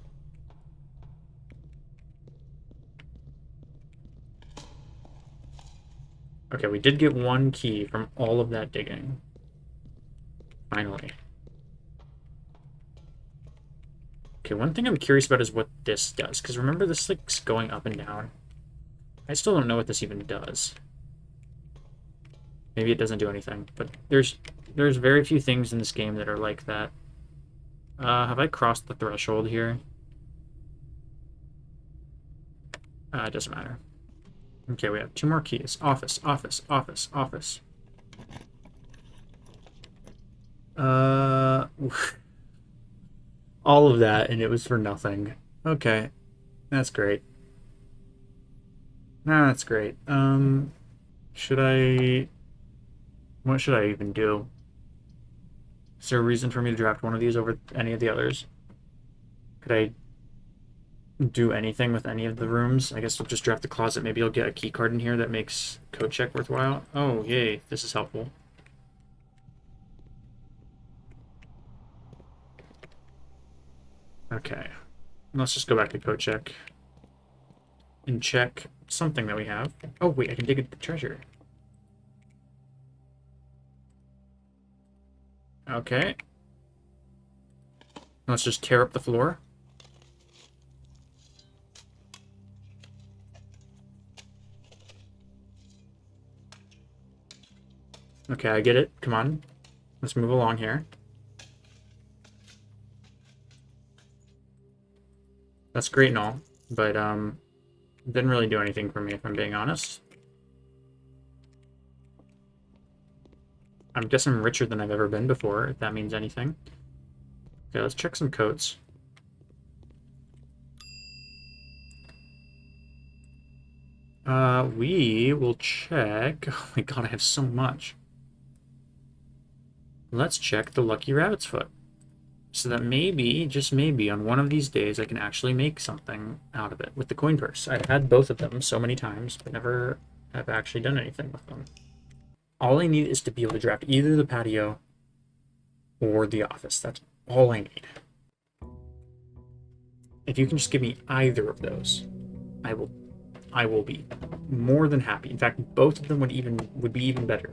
A: Okay, we did get 1 key from all of that digging. Finally. Okay, one thing I'm curious about is what this does, because remember this, like, going up and down? I still don't know what this even does. Maybe it doesn't do anything, but there's very few things in this game that are like that. Have I crossed the threshold here? It doesn't matter. Okay, we have 2 more keys. Office, office, office, office. All of that, and it was for nothing. Okay, that's great. That's great. Should I... What should I even do? Is there a reason for me to draft one of these over any of the others? Could I do anything with any of the rooms? I guess we'll just draft the closet. Maybe I'll get a key card in here that makes code check worthwhile. Oh, yay. This is helpful. Okay. Let's just go back to code check and check something that we have. Oh, wait, I can dig at the treasure. Okay. Let's just tear up the floor. Okay, I get it. Come on. Let's move along here. That's great and all, but didn't really do anything for me, if I'm being honest. I guess I'm richer than I've ever been before, if that means anything. Okay, let's check some codes. We will check... Oh my god, I have so much. Let's check the Lucky Rabbit's Foot. So that maybe, just maybe, on one of these days I can actually make something out of it with the coin purse. I've had both of them so many times, but never have actually done anything with them. All I need is to be able to draft either the patio or the office. That's all I need. If you can just give me either of those, I will be more than happy. In fact, both of them would be even better.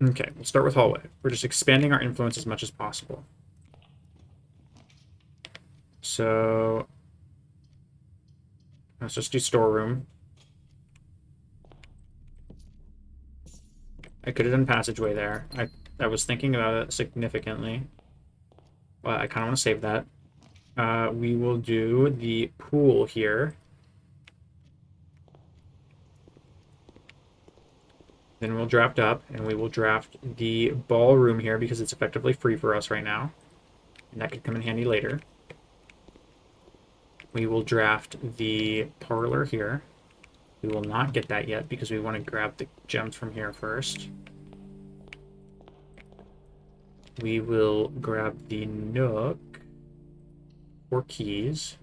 A: Okay, we'll start with hallway. We're just expanding our influence as much as possible. So let's just do storeroom. I could have done passageway there. I was thinking about it significantly. But I kind of want to save that. We will do the pool here. Then we'll draft up, and we will draft the ballroom here because it's effectively free for us right now. And that could come in handy later. We will draft the parlor here. We will not get that yet because we want to grab the gems from here first. We will grab the nook for keys.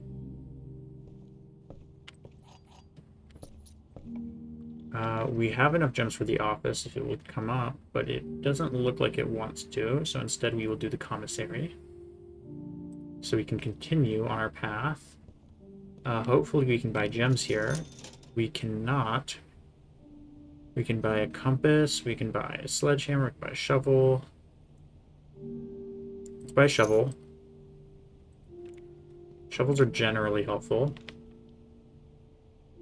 A: We have enough gems for the office if it would come up, but it doesn't look like it wants to, so instead we will do the commissary. So we can continue on our path. Hopefully we can buy gems here. We cannot. We can buy a compass, we can buy a sledgehammer, we can buy a shovel. Let's buy a shovel. Shovels are generally helpful.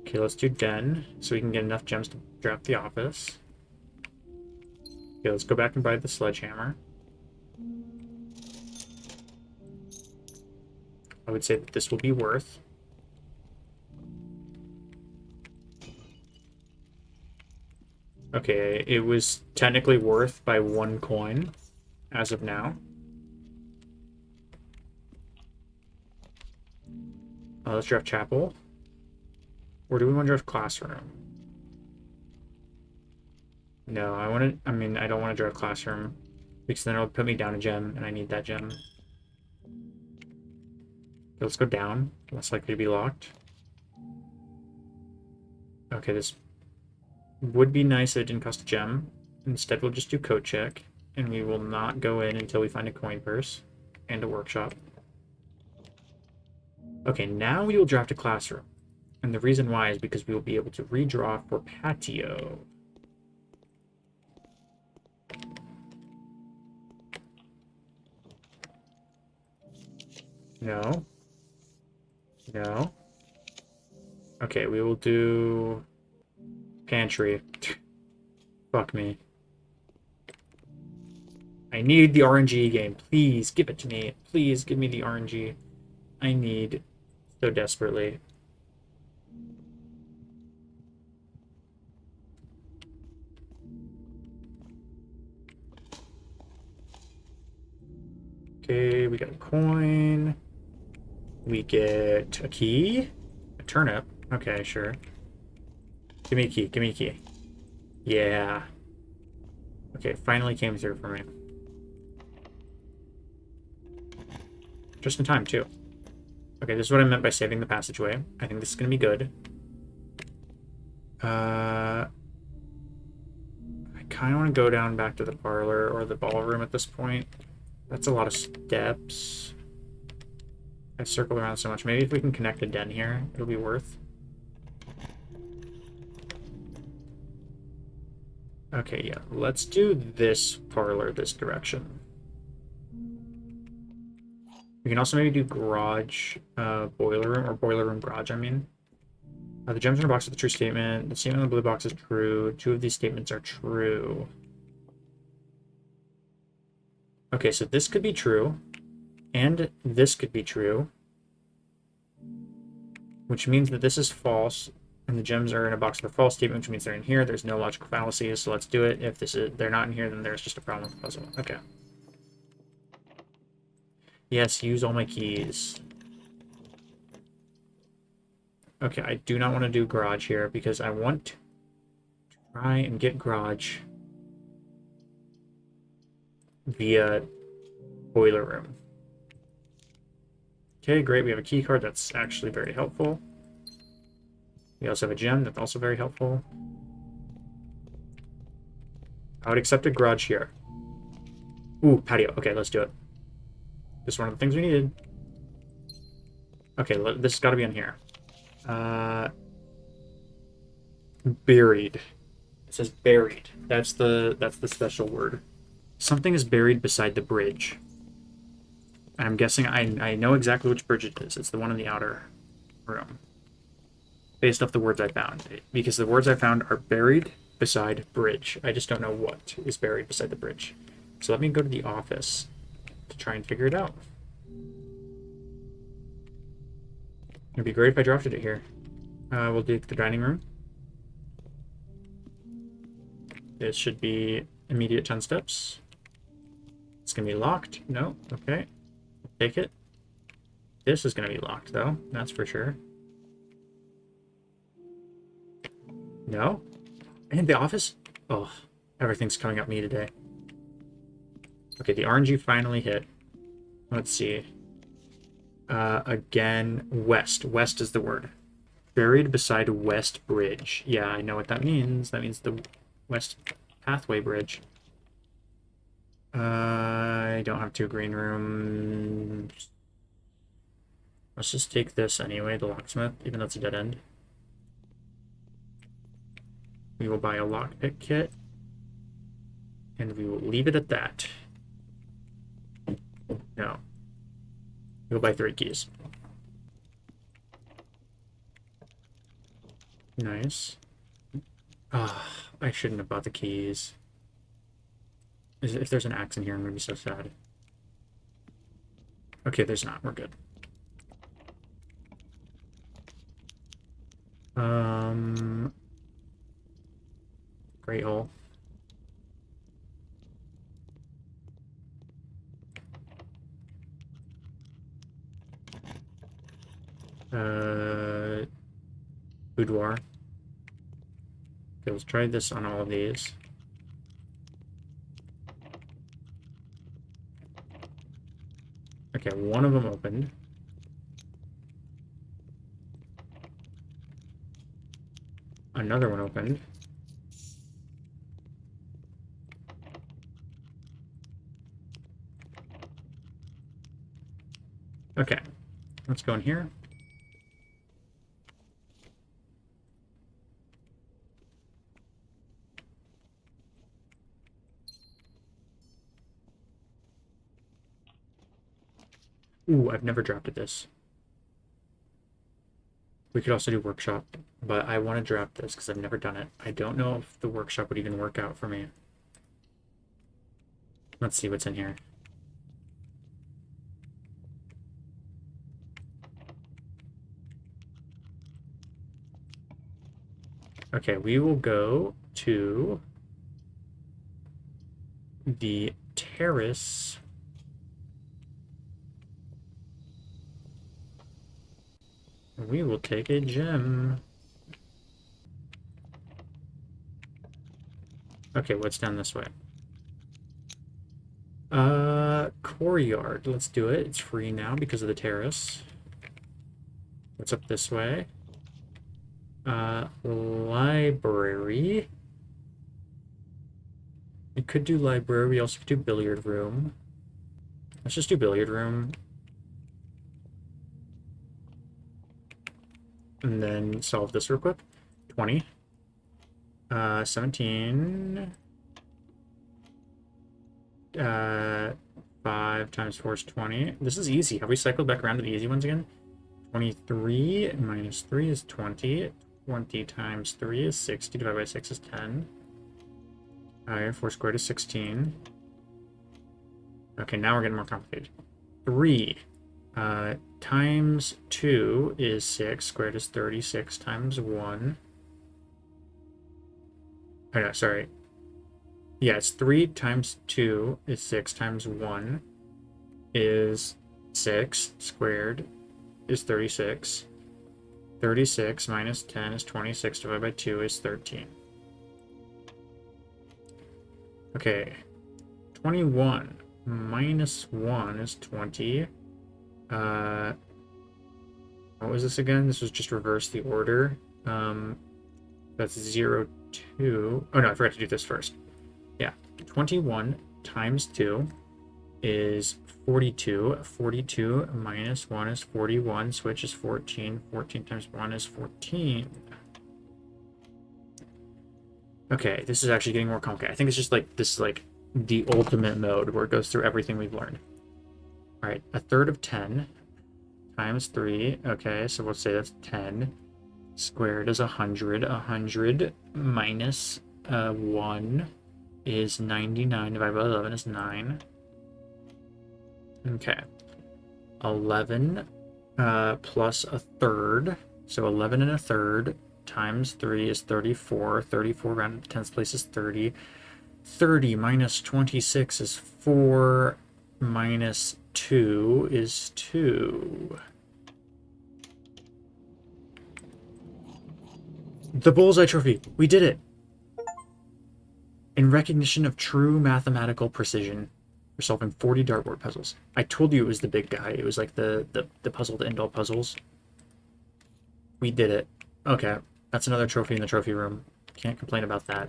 A: Okay, let's do den, so we can get enough gems to draft the office. Okay, let's go back and buy the sledgehammer. I would say that this will be worth. Okay, it was technically worth by 1 coin as of now. Let's draft chapel. Or do we want to draft classroom? No, I don't want to draft classroom because then it'll put me down a gem and I need that gem. Okay, let's go down. Less likely to be locked. Okay, this would be nice if it didn't cost a gem. Instead, we'll just do code check, and we will not go in until we find a coin purse and a workshop. Okay, now we will draft a classroom. And the reason why is because we will be able to redraw for patio. No. No. Okay, we will do pantry. Fuck me. I need the RNG game. Please give it to me. Please give me the RNG. I need so desperately. Okay, we got a coin. We get a key. A turnip. Okay, sure. Give me a key. Give me a key. Yeah. Okay, finally came through for me. Just in time, too. Okay, this is what I meant by saving the passageway. I think this is going to be good. I kind of want to go down back to the parlor or the ballroom at this point. That's a lot of steps. I circled around so much. Maybe if we can connect a den here, it'll be worth. Okay, yeah. Let's do this parlor this direction. We can also maybe do garage, boiler room, or boiler room garage, I mean. The gems in a box is the true statement. The statement in the blue box is true. Two of these statements are true. Okay, so this could be true. And this could be true. Which means that this is false. And the gems are in a box with a false statement, which means they're in here. There's no logical fallacies, so let's do it. If they're not in here, then there's just a problem with the puzzle. Okay. Yes, use all my keys. Okay, I do not want to do garage here because I want to try and get garage via boiler room. Okay, great. We have a key card. That's actually very helpful. We also have a gem. That's also very helpful. I would accept a garage here. Ooh, patio. Okay, let's do it. This is one of the things we needed. Okay, this has got to be in here. Buried. It says buried. That's the special word. Something is buried beside the bridge. I'm guessing I know exactly which bridge it is. It's the one in the outer room. Based off the words I found. Because the words I found are buried beside bridge. I just don't know what is buried beside the bridge. So let me go to the office to try and figure it out. It'd be great if I drafted it here. We'll do the dining room. It should be immediate 10 steps. It's going to be locked. No. Okay. Take it. This is going to be locked, though. That's for sure. No? And the office? Oh, everything's coming up me today. Okay, the RNG finally hit. Let's see. Again, west. West is the word. Buried beside West Bridge. Yeah, I know what that means. That means the West Pathway Bridge. I don't have 2 green rooms. Let's just take this anyway, the locksmith, even though it's a dead end. We will buy a lockpick kit. And we will leave it at that. No. We'll buy 3 keys. Nice. Ah, I shouldn't have bought the keys. If there's an axe in here, I'm gonna be so sad. Okay, there's not. We're good. Great hole. Boudoir. Okay, let's try this on all of these. Okay, one of them opened. Another one opened. Okay, let's go in here. Ooh, I've never drafted this. We could also do workshop, but I want to draft this because I've never done it. I don't know if the workshop would even work out for me. Let's see what's in here. Okay, we will go to the terrace. We will take a gem. Okay, what's down this way? Courtyard. Let's do it. It's free now because of the terrace. What's up this way? Library. We could do library. We also could do billiard room. Let's just do billiard room. And then solve this real quick. 20. 17. 5 times 4 is 20. This is easy. Have we cycled back around to the easy ones again? 23 minus 3 is 20. 20 times 3 is 60. Divided by 6 is 10. Alright, 4 squared is 16. Okay, now we're getting more complicated. 3 times 2 is 6. Squared is 36 times 1. Oh, no, sorry. Yeah, it's 3 times 2 is 6 times 1 is 6. Squared is 36. 36 minus 10 is 26. Divided by 2 is 13. Okay. 21 minus 1 is 20. What was this again? This was just reverse the order. That's 0, 2. Oh no, I forgot to do this first. Yeah. 21 times 2 is 42. 42 minus 1 is 41. Switch is 14. 14 times 1 is 14. Okay, this is actually getting more complicated. I think it's just like, this is like the ultimate mode where it goes through everything we've learned. All right, a third of 10 times 3. Okay, so we'll say that's 10. Squared is 100. 100 minus 1 is 99. Divided by 11 is 9. Okay. 11 plus a third. So 11 and a third times 3 is 34. 34 rounded to 10th place is 30. 30 minus 26 is 4. Minus 2 is 2. The Bullseye Trophy. We did it. In recognition of true mathematical precision, we're solving 40 dartboard puzzles. I told you it was the big guy. It was like the puzzle to end all puzzles. We did it. Okay, that's another trophy in the trophy room. Can't complain about that.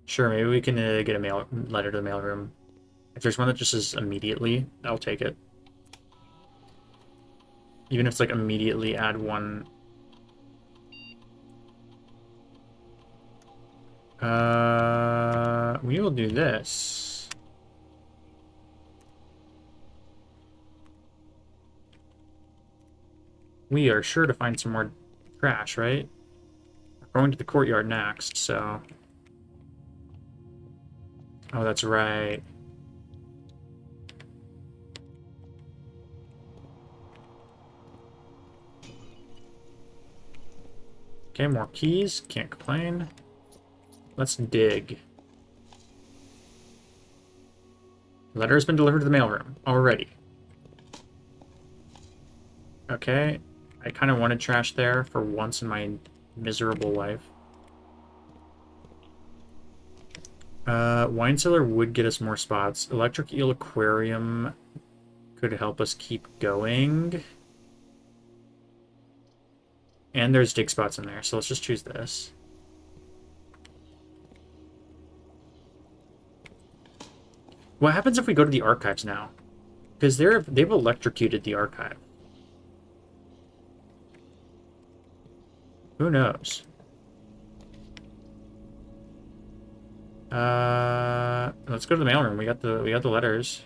A: Sure, maybe we can get a letter to the mailroom. If there's one that just says immediately, I'll take it. Even if it's like immediately add 1. We will do this. We are sure to find some more trash, right? We're going to the courtyard next, so... Oh, that's right. Okay, more keys. Can't complain. Let's dig. Letter has been delivered to the mailroom already. Okay. I kind of wanted trash there for once in my miserable life. Wine cellar would get us more spots. Electric eel aquarium could help us keep going. And there's dig spots in there, so let's just choose this. What happens if we go to the archives now? Because they've electrocuted the archive. Who knows? Let's go to the mailroom. We got the letters.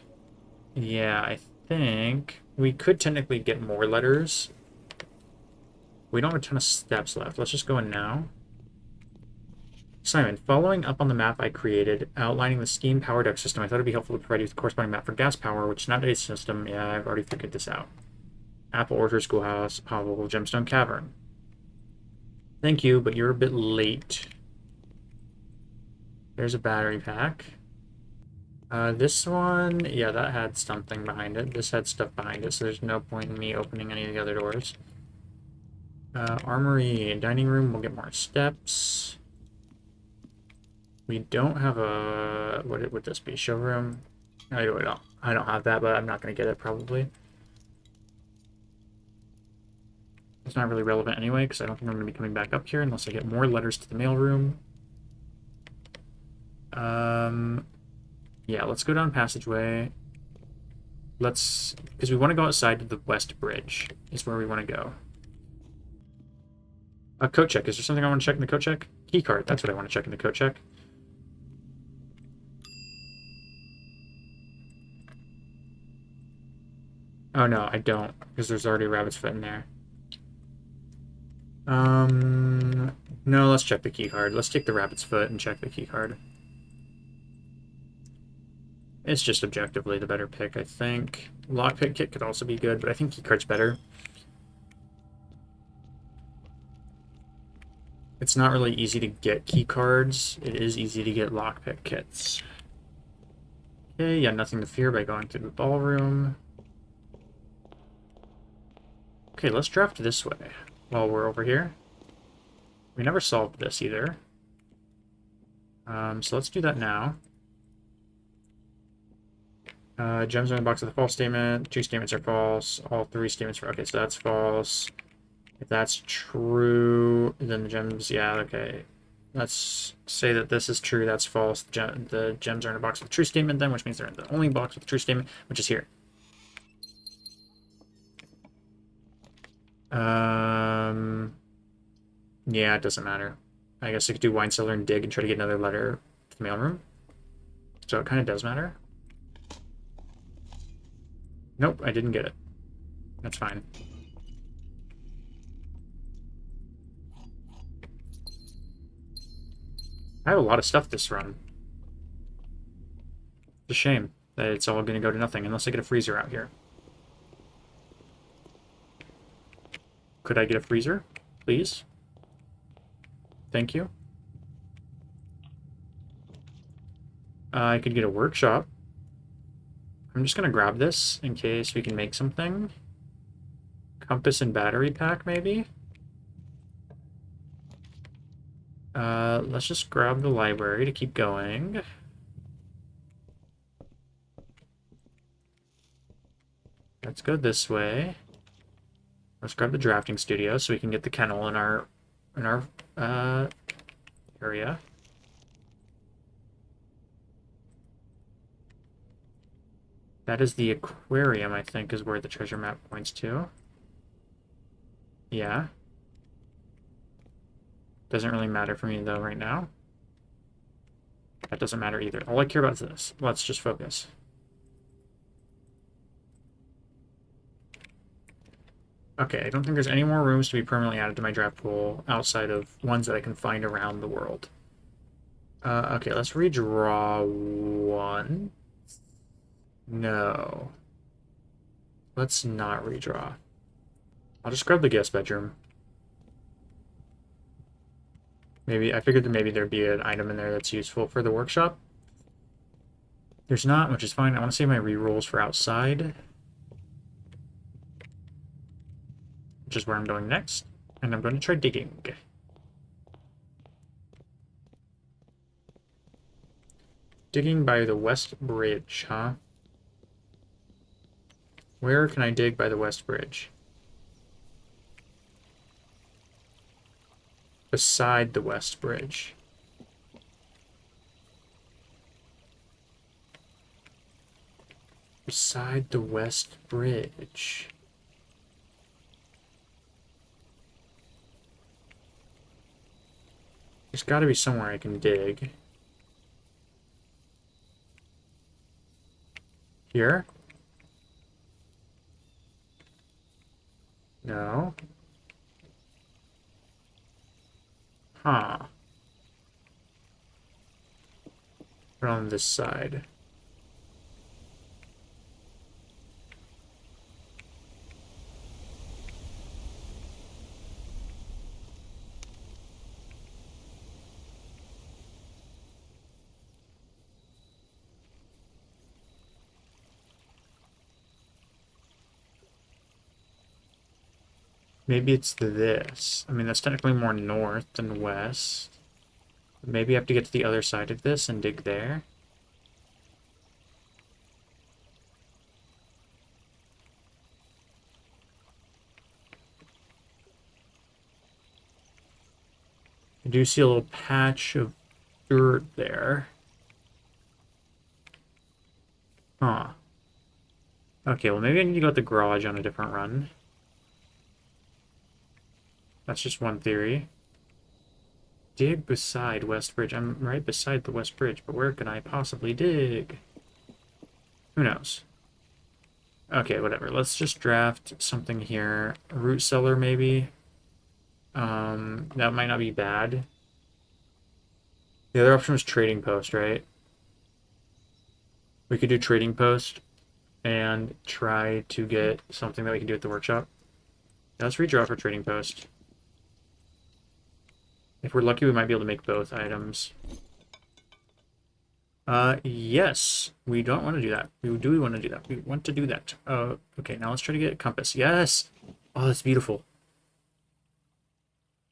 A: Yeah, I think we could technically get more letters. We don't have a ton of steps left. Let's just go in now. Simon, following up on the map I created outlining the steam power duct system, I thought it'd be helpful to provide you with a corresponding map for gas power, which is not a system. Yeah, I've already figured this out. Apple Orchard, Schoolhouse, Hovel, Gemstone Cavern. Thank you, but you're a bit late. There's a battery pack. This one, yeah, that had something behind it. This had stuff behind it, so there's no point in me opening any of the other doors. Armory and dining room, we'll get more steps. We don't have a... What would this be? Showroom? I don't have that, but I'm not going to get it, probably. It's not really relevant anyway, because I don't think I'm going to be coming back up here unless I get more letters to the mailroom. Yeah, let's go down passageway. Because we want to go outside to the west bridge, is where we want to go. A coat check. Is there something I want to check in the coat check? Key card. That's what I want to check in the coat check. Oh no, I don't, because there's already a rabbit's foot in there. No, let's check the key card. Let's take the rabbit's foot and check the key card. It's just objectively the better pick, I think. Lockpick kit could also be good, but I think keycard's better. It's not really easy to get key cards. It is easy to get lockpick kits. Okay, yeah, nothing to fear by going through the ballroom. Okay, let's draft this way while we're over here. We never solved this either. So let's do that now. Gems are in the box of the false statement. 2 statements are false. All 3 statements are... Okay, so that's false. If that's true, then the gems... Yeah, okay. Let's say that this is true, that's false. The gems are in a box with a true statement then, which means they're in the only box with a true statement, which is here. Yeah, it doesn't matter. I guess I could do wine cellar and dig and try to get another letter to the mailroom. So it kind of does matter. Nope, I didn't get it. That's fine. I have a lot of stuff this run. It's a shame that it's all going to go to nothing unless I get a freezer out here. Could I get a freezer, please? Thank you. I could get a workshop. I'm just going to grab this in case we can make something. Compass and battery pack, maybe? Let's just grab the library to keep going. Let's go this way. Let's grab the drafting studio so we can get the kennel in our area. That is the aquarium, I think, is where the treasure map points to. Yeah. Doesn't really matter for me, though, right now. That doesn't matter either. All I care about is this. Let's just focus. Okay, I don't think there's any more rooms to be permanently added to my draft pool outside of ones that I can find around the world. Okay, let's redraw one. No. Let's not redraw. I'll just grab the guest bedroom. Maybe, I figured that maybe there'd be an item in there that's useful for the workshop. There's not, which is fine. I want to save my rerolls for outside, which is where I'm going next. And I'm going to try digging. Digging by the West Bridge, huh? Where can I dig by the West Bridge? Beside the West Bridge. Beside the West Bridge. There's got to be somewhere I can dig. Here? No. Huh. Put on this side. Maybe it's this. I mean, that's technically more north than west. Maybe I have to get to the other side of this and dig there. I do see a little patch of dirt there. Huh. Okay, well maybe I need to go at the garage on a different run. That's just one theory. Dig beside West Bridge. I'm right beside the West Bridge, but where can I possibly dig? Who knows? Okay, whatever. Let's just draft something here. Root cellar, maybe. That might not be bad. The other option was trading post, right? We could do trading post and try to get something that we can do at the workshop. Now let's redraw for trading post. If we're lucky, we might be able to make both items. Yes. We don't want to do that. Do we want to do that? We want to do that. Okay, now let's try to get a compass. Yes! Oh, that's beautiful.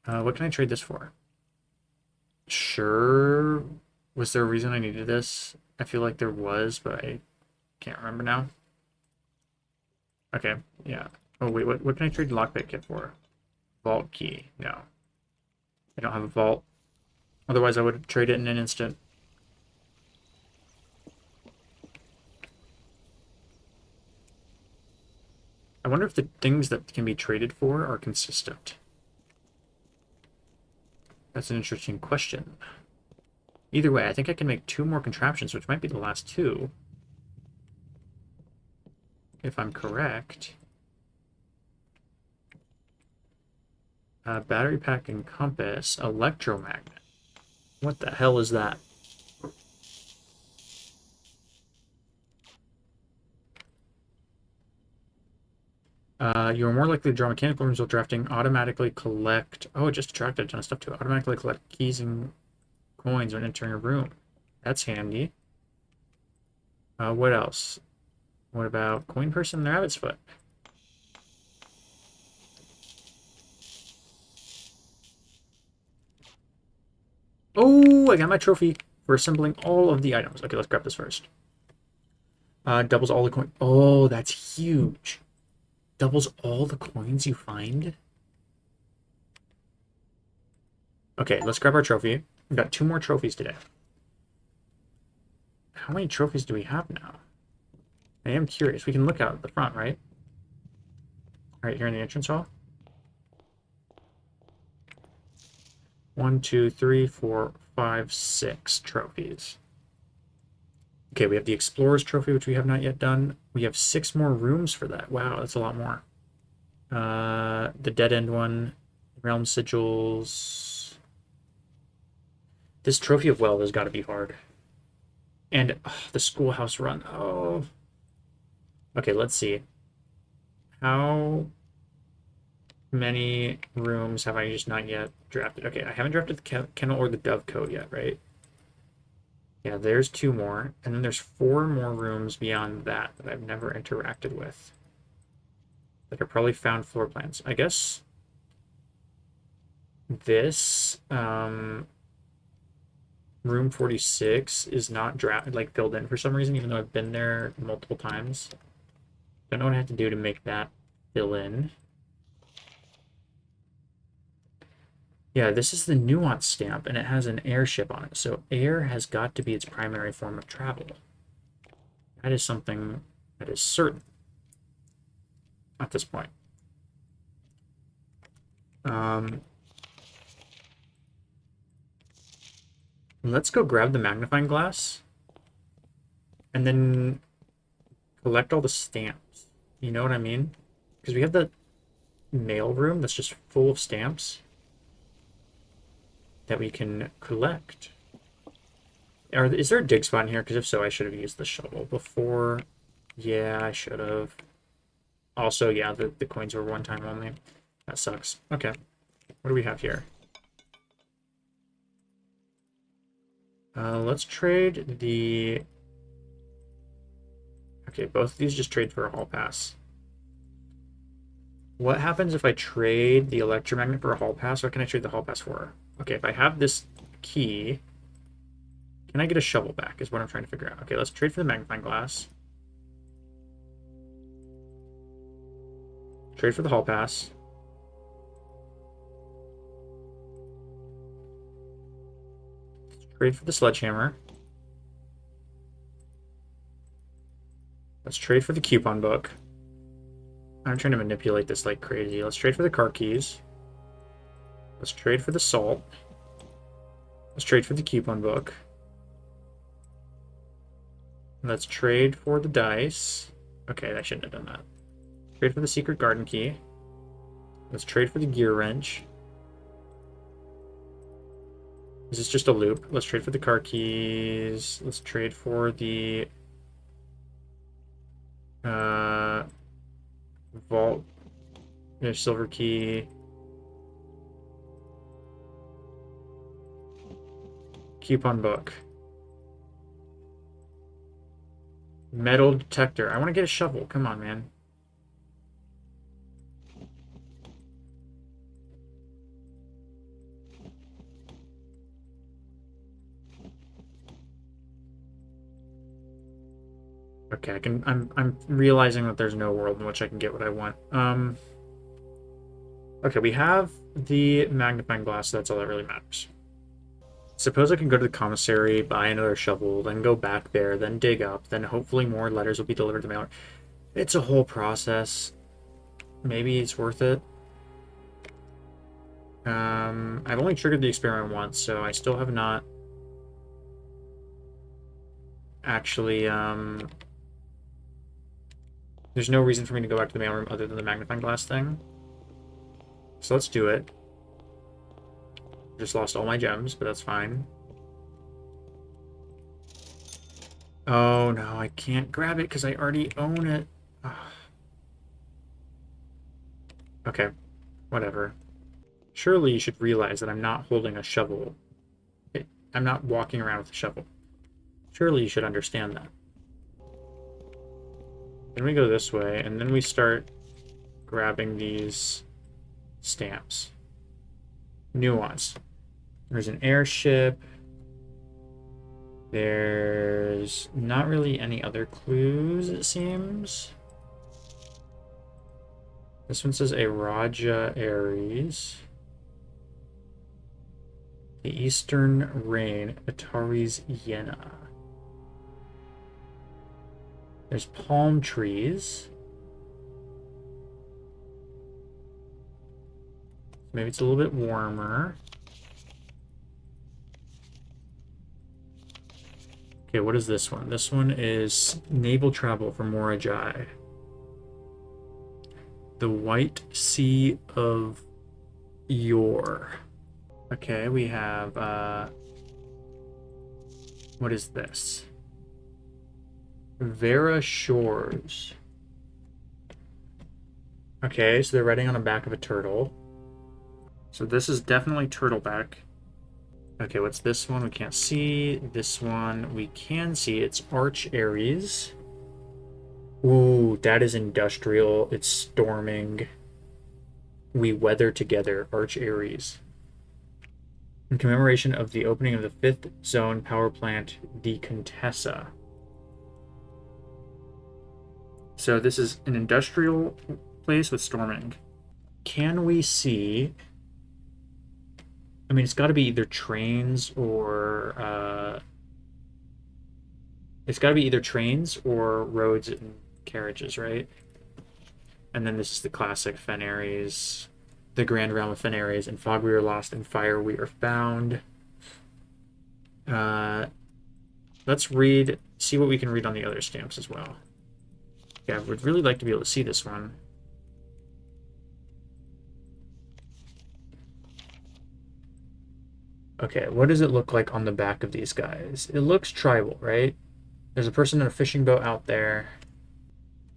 A: What can I trade this for? Sure. Was there a reason I needed this? I feel like there was, but I can't remember now. Okay, yeah. Oh, wait, what can I trade lockpick kit for? Vault key. No. I don't have a vault. Otherwise, I would trade it in an instant. I wonder if the things that can be traded for are consistent. That's an interesting question. Either way, I think I can make 2 more contraptions, which might be the last 2. If I'm correct. Battery pack and compass. Electromagnet. What the hell is that? You're more likely to draw mechanical rooms while drafting. Automatically collect... Oh, it just attracted a ton of stuff to it. Automatically collect keys and coins when entering a room. That's handy. What else? What about coin person and rabbit's foot? Oh, I got my trophy for assembling all of the items. Okay, let's grab this first. Doubles all the coins. Oh, that's huge. Doubles all the coins you find? Okay, let's grab our trophy. We've got 2 more trophies today. How many trophies do we have now? I am curious. We can look out at the front, right? Right here in the entrance hall. 1, 2, 3, 4, 5, 6 trophies. Okay, we have the Explorer's Trophy, which we have not yet done. We have 6 more rooms for that. Wow, that's a lot more. The Dead End one. Realm Sigils. This Trophy of Wealth has got to be hard. And the Schoolhouse Run. Oh. Okay, let's see. How many rooms have I just not yet drafted? Okay, I haven't drafted the kennel or the dovecote yet, right? Yeah, there's 2 more. And then there's 4 more rooms beyond that that I've never interacted with. That are probably found floor plans. I guess this room 46 is not filled in for some reason, even though I've been there multiple times. Don't know what I have to do to make that fill in. Yeah, this is the nuance stamp, and it has an airship on it. So air has got to be its primary form of travel. That is something that is certain at this point. Let's go grab the magnifying glass. And then collect all the stamps. You know what I mean? Because we have the mail room that's just full of stamps that we can collect. Is there a dig spot in here? Because if so, I should have used the shovel before. Yeah, I should have. Also, yeah, the coins were one time only. That sucks. Okay. What do we have here? Let's trade the... Okay, both of these just trade for a hall pass. What happens if I trade the electromagnet for a hall pass? What can I trade the hall pass for? Okay, if I have this key, can I get a shovel back is what I'm trying to figure out. Okay, let's trade for the magnifying glass. Trade for the hall pass. Trade for the sledgehammer. Let's trade for the coupon book. I'm trying to manipulate this like crazy. Let's trade for the car keys. Let's trade for the salt. Let's trade for the coupon book. Let's trade for the dice. Okay, I shouldn't have done that. Trade for the secret garden key. Let's trade for the gear wrench. Is this just a loop? Let's trade for the car keys. Let's trade for the vault. There's silver key. Coupon book. Metal detector. I want to get a shovel. Come on, man. Okay, I'm realizing that there's no world in which I can get what I want. Okay, we have the magnifying glass, so that's all that really matters. Suppose I can go to the commissary, buy another shovel, then go back there, then dig up, then hopefully more letters will be delivered to the mail. It's a whole process. Maybe it's worth it. I've only triggered the experiment once, so I still have not actually, there's no reason for me to go back to the mailroom other than the magnifying glass thing. So let's do it. Just lost all my gems, but that's fine. Oh no, I can't grab it because I already own it. Ugh. Okay, whatever. Surely you should realize that I'm not holding a shovel. I'm not walking around with a shovel. Surely you should understand that. Then we go this way, and then we start grabbing these stamps. Nuance. There's an airship. There's not really any other clues, it seems. This one says a Raja Aries. The Eastern Rain, Atari's Yena. There's palm trees. Maybe it's a little bit warmer. Okay, what is this one? This one is naval travel for Morajai. The White Sea of Yor. Okay, we have, what is this? Vera Shores. Okay, so they're riding on the back of a turtle. So this is definitely turtleback. Okay, what's this one? We can't see. This one we can see. It's Arch Aries. Ooh, that is industrial. It's storming. We weather together. Arch Aries. In commemoration of the opening of the 5th Zone Power Plant, the Contessa. So this is an industrial place with storming. Can we see... I mean, it's got to be either trains or... it's got to be either trains or roads and carriages, right? And then this is the classic Fenaries. The Grand Realm of Fenaries. In fog we are lost, in fire we are found. Let's read... See what we can read on the other stamps as well. Yeah, I would really like to be able to see this one. Okay, what does it look like on the back of these guys? It looks tribal, right? There's a person in a fishing boat out there.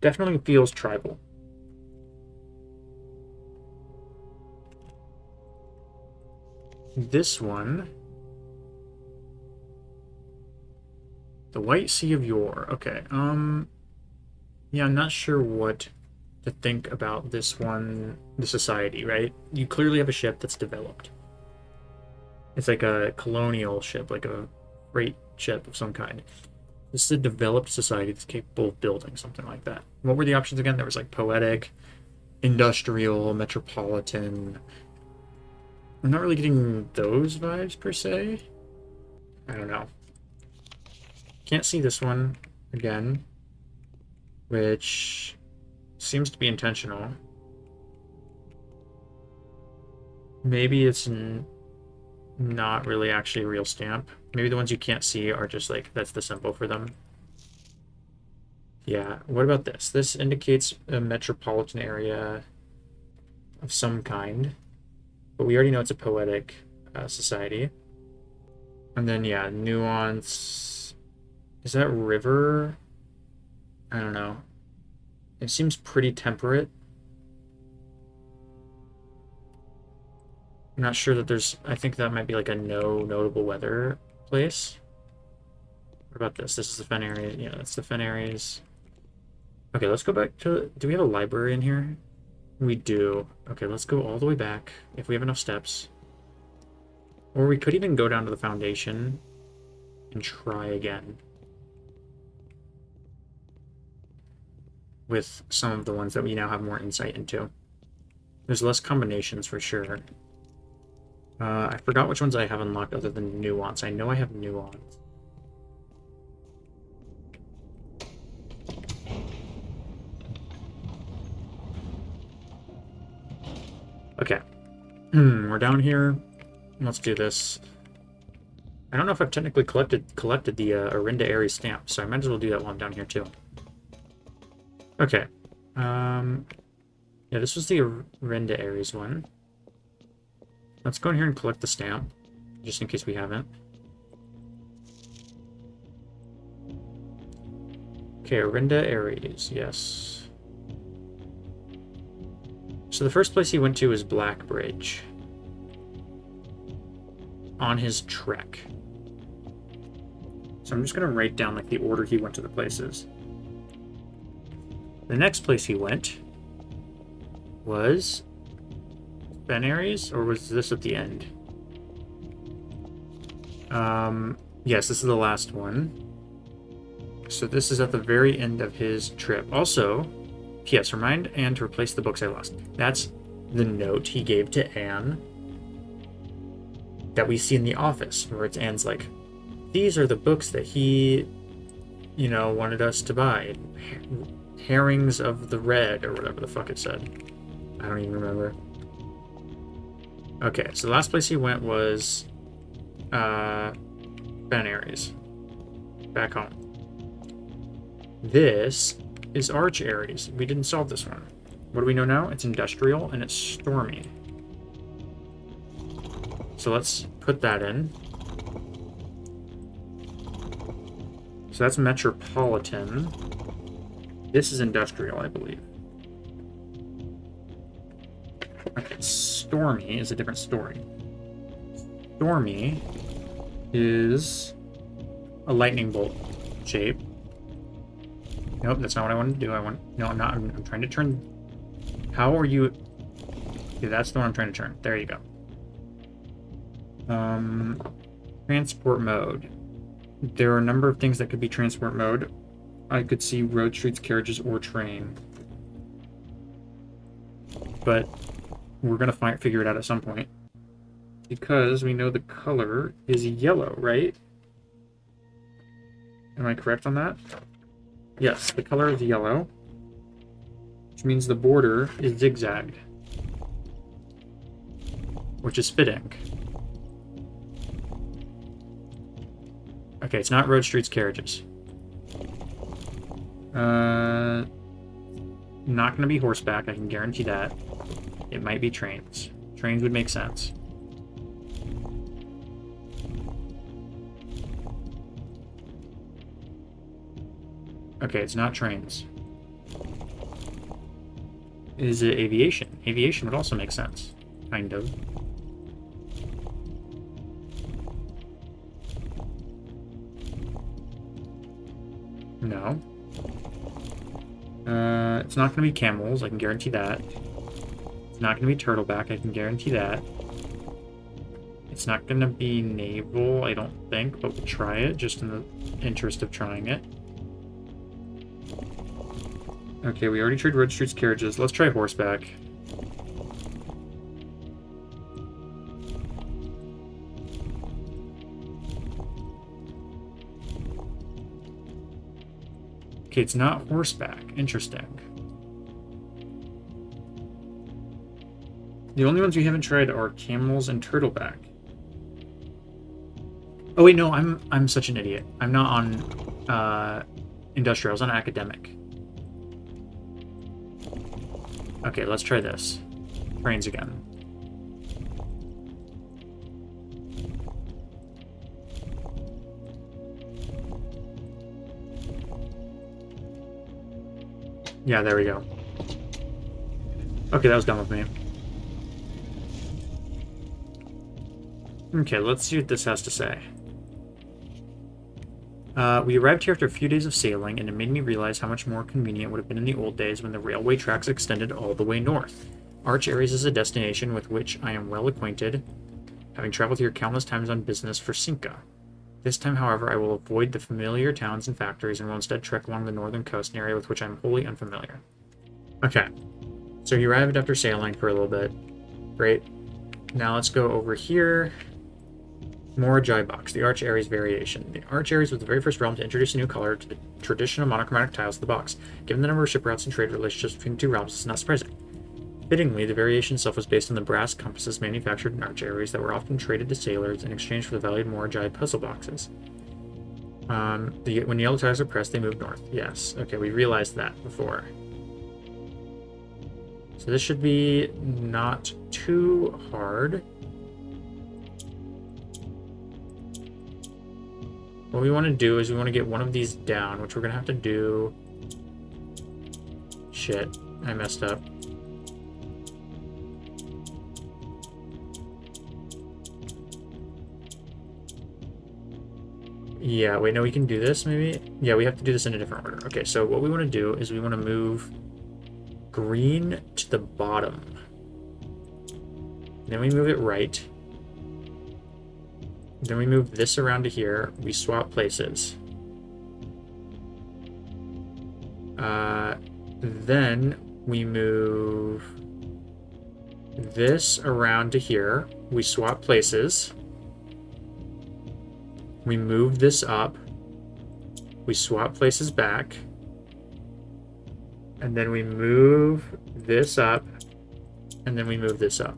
A: Definitely feels tribal. This one. The White Sea of Yore. Okay, yeah, I'm not sure what to think about this one, the society, right? You clearly have a ship that's developed. It's like a colonial ship, like a freight ship of some kind. This is a developed society that's capable of building something like that. What were the options again? There was like poetic, industrial, metropolitan. I'm not really getting those vibes per se. I don't know. Can't see this one again, which seems to be intentional. Maybe it's not really actually a real stamp. Maybe the ones you can't see are just like, that's the symbol for them. Yeah, what about this? This indicates a metropolitan area of some kind, but we already know it's a poetic society. And then, yeah, nuance. Is that river? I don't know. It seems pretty temperate. I'm not sure that there's... I think that might be like a no notable weather place. What about this? This is the fen area. Yeah, that's the fen areas. Okay, let's go back to... Do we have a library in here? We do. Okay, let's go all the way back, if we have enough steps. Or we could even go down to the foundation and try again. With some of the ones that we now have more insight into. There's less combinations for sure. I forgot which ones I have unlocked other than nuance. I know I have nuance. Okay. We're down here. Let's do this. I don't know if I've technically collected the Orinda Aries stamp, so I might as well do that while I'm down here too. Okay. Yeah, this was the Orinda Aries one. Let's go in here and collect the stamp, just in case we haven't. Okay, Orinda Aries, yes. So the first place he went to is Blackbridge. On his trek. So I'm just going to write down like the order he went to the places. The next place he went was Ben Aries, or was this at the end? Yes, this is the last one. So this is at the very end of his trip. Also, P.S. Remind Anne to replace the books I lost. That's the note he gave to Anne that we see in the office, where it's Anne's like, these are the books that he, you know, wanted us to buy. Herrings of the Red, or whatever the fuck it said. I don't even remember. Okay, so the last place he went was Ben Aries. Back home. This is Arch Aries. We didn't solve this one. What do we know now? It's industrial and it's stormy. So let's put that in. So that's metropolitan. This is industrial, I believe. Okay, stormy is a different story. Stormy is a lightning bolt shape. Nope, that's not what I wanted to do. No, I'm not. I'm trying to turn. How are you? Okay, that's the one I'm trying to turn. There you go. Transport mode. There are a number of things that could be transport mode. I could see road, streets, carriages, or train. But we're gonna figure it out at some point. Because we know the color is yellow, right? Am I correct on that? Yes, the color is yellow. Which means the border is zigzagged. Which is fitting. Okay, it's not road, streets, carriages. not going to be horseback, I can guarantee that. It might be trains. Trains would make sense. Okay, it's not trains. Is it aviation? Aviation would also make sense. Kind of. No. It's not going to be camels, I can guarantee that. It's not going to be turtleback, I can guarantee that. It's not going to be naval, I don't think, but we'll try it, just in the interest of trying it. Okay, we already tried road streets carriages. Let's try horseback. Okay, it's not horseback. Interesting. The only ones we haven't tried are camels and turtleback. Oh wait, no, I'm such an idiot. I'm not on industrial, I was on academic. Okay, let's try this. Trains again. Yeah, there we go. Okay, that was done with me. Okay, let's see what this has to say. We arrived here after a few days of sailing, and it made me realize how much more convenient it would have been in the old days when the railway tracks extended all the way north. Arch Aries is a destination with which I am well acquainted, having traveled here countless times on business for Cinca. This time, however, I will avoid the familiar towns and factories and will instead trek along the northern coast, an area with which I am wholly unfamiliar. Okay, so you arrived after sailing for a little bit. Great. Now let's go over here. More Jai box, the Arch Aries variation. The Arch Aries was the very first realm to introduce a new color to the traditional monochromatic tiles of the box. Given the number of ship routes and trade relationships between the two realms, it's not surprising. Fittingly, the variation itself was based on the brass compasses manufactured in Arch Aries that were often traded to sailors in exchange for the valued Morajai puzzle boxes. When yellow tiles are pressed, they move north. Yes. Okay, we realized that before. So this should be not too hard. What we want to do is we want to get one of these down, which we're going to have to do... Shit, I messed up. Yeah, wait, no, we can do this, maybe? Yeah, we have to do this in a different order. Okay, so what we want to do is we want to move green to the bottom. Then we move it right. Then we move this around to here. We swap places. Then we move this around to here. We swap places. We move this up. We swap places back. And then we move this up. And then we move this up.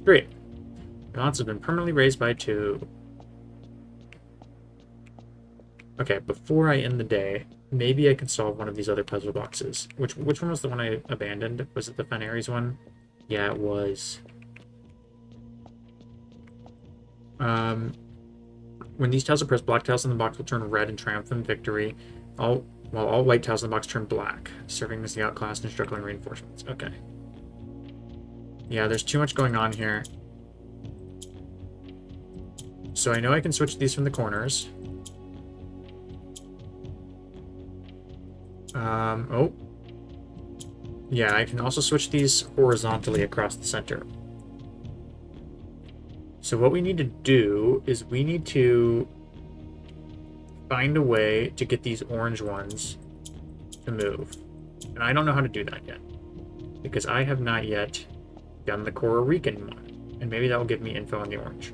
A: Great. Balance has been permanently raised by 2. Okay, before I end the day, maybe I can solve one of these other puzzle boxes. Which one was the one I abandoned? Was it the Fanaries one? Yeah, it was. When these tiles are pressed, black tiles in the box will turn red in triumphant victory, while all white tiles in the box turn black, serving as the outclassed and struggling reinforcements. Okay. Yeah, there's too much going on here. So I know I can switch these from the corners. Oh. Yeah, I can also switch these horizontally across the center. So what we need to do is we need to find a way to get these orange ones to move. And I don't know how to do that yet, because I have not yet done the Coral Rican one. And maybe that will give me info on the orange.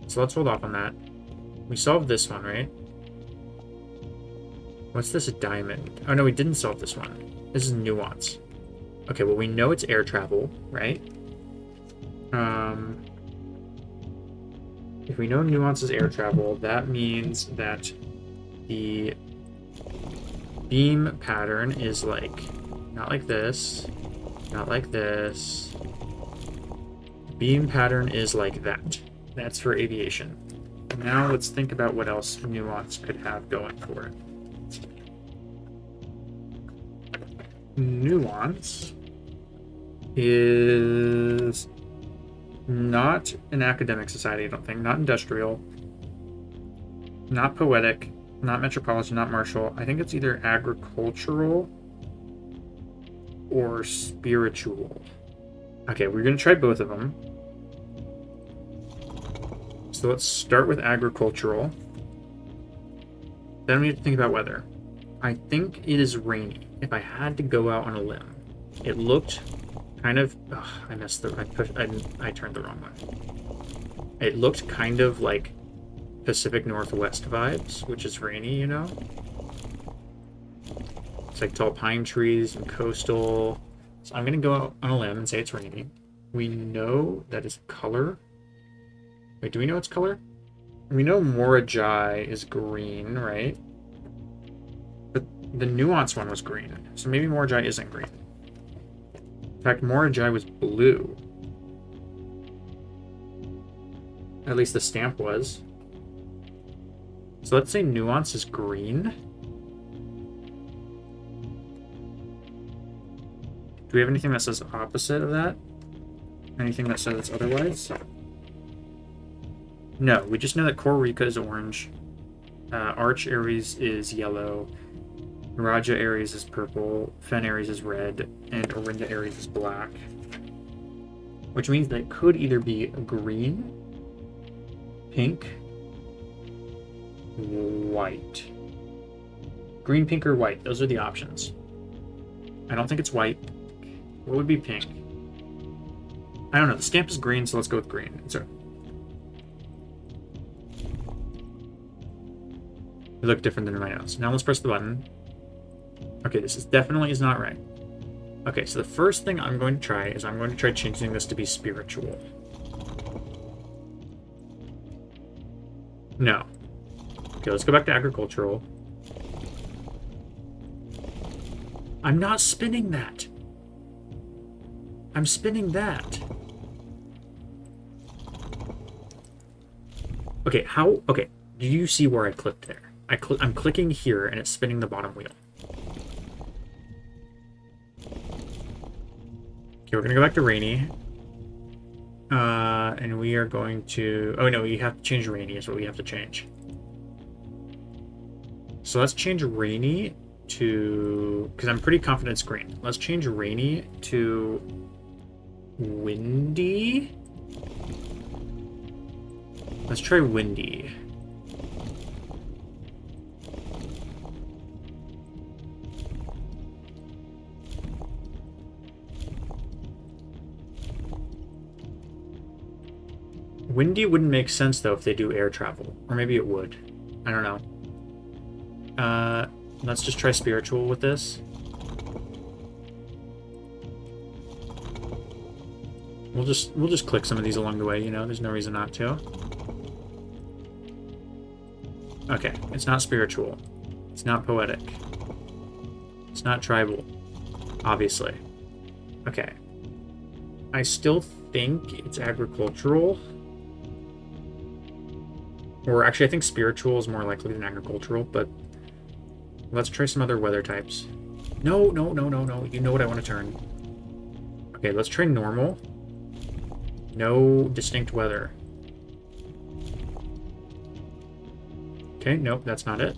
A: So let's hold off on that. We solved this one, right? What's this, a diamond? Oh no, we didn't solve this one. This is nuance. Okay, well we know it's air travel, right? If we know nuance is air travel, that means that the beam pattern is like, not like this, not like this. Beam pattern is like that. That's for aviation. Now let's think about what else nuance could have going for it. Nuance is not an academic society, I don't think. Not industrial. Not poetic. Not metropolitan. Not martial. I think it's either agricultural or spiritual. Okay, we're going to try both of them. So let's start with agricultural. Then we have to think about weather. I think it is rainy. If I had to go out on a limb, it looked kind of. Ugh, I messed the. I turned the wrong way. It looked kind of like Pacific Northwest vibes, which is rainy, you know. It's like tall pine trees and coastal. So I'm gonna go out on a limb and say it's rainy. We know that its color. Wait, do we know its color? We know Morajai is green, right? But the nuance one was green, so maybe Morajai isn't green. In fact, Morajai was blue. At least the stamp was. So let's say nuance is green. Do we have anything that says opposite of that? Anything that says it's otherwise? No, we just know that Korrika is orange. Arch Aries is yellow. Raja Aries is purple. Fen Aries is red. And Orinda Aries is black. Which means that it could either be green, pink, white. Green, pink, or white. Those are the options. I don't think it's white. What would be pink? I don't know. The stamp is green, so let's go with green. Sorry. They look different than my notes. Now let's press the button. Okay, this is definitely is not right. Okay, so the first thing I'm going to try is I'm going to try changing this to be spiritual. No. Okay, let's go back to agricultural. I'm not spinning that. I'm spinning that. Okay, how? Okay, do you see where I clicked there? I'm clicking here and it's spinning the bottom wheel. Okay, we're gonna go back to rainy. And we are going to... Oh no, we have to change rainy is what we have to change. So let's change rainy to... Because I'm pretty confident it's green. Let's change rainy to... windy? Let's try windy. Windy wouldn't make sense, though, if they do air travel. Or maybe it would. I don't know. Let's just try spiritual with this. We'll just click some of these along the way, you know? There's no reason not to. Okay, it's not spiritual. It's not poetic. It's not tribal. Obviously. Okay. I still think it's agricultural. Or actually, I think spiritual is more likely than agricultural, but let's try some other weather types. No, no, no, no, no. You know what I want to turn. Okay, let's try normal. No distinct weather. Okay, nope, that's not it.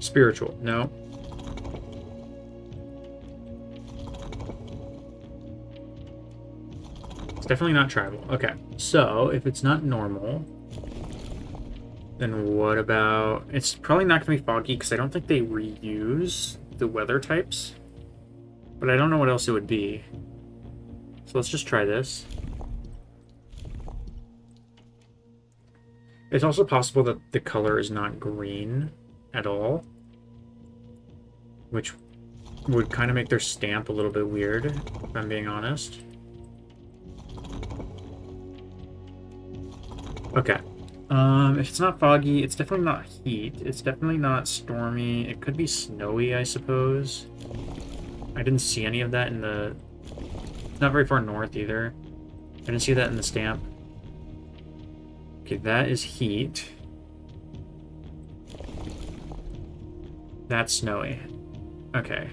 A: Spiritual, no. It's definitely not tribal. Okay, so if it's not normal, then what about... It's probably not going to be foggy because I don't think they reuse the weather types. But I don't know what else it would be. So let's just try this. It's also possible that the color is not green at all, which would kind of make their stamp a little bit weird, if I'm being honest. Okay. If it's not foggy, it's definitely not heat. It's definitely not stormy. It could be snowy, I suppose. I didn't see any of that in the... It's not very far north either. I didn't see that in the stamp. Okay, that is heat. That's snowy. Okay.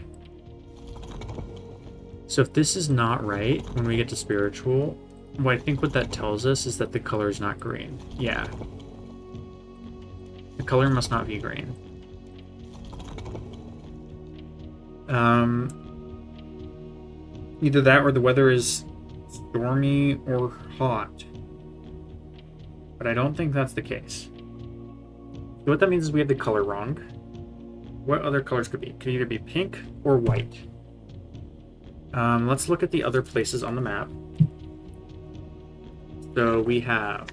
A: So if this is not right, when we get to spiritual, I think what that tells us is that the color is not green. Yeah. The color must not be green. Either that or the weather is stormy or hot. But I don't think that's the case. So what that means is we have the color wrong. What other colors could be? It could either be pink or white. Let's look at the other places on the map. So we have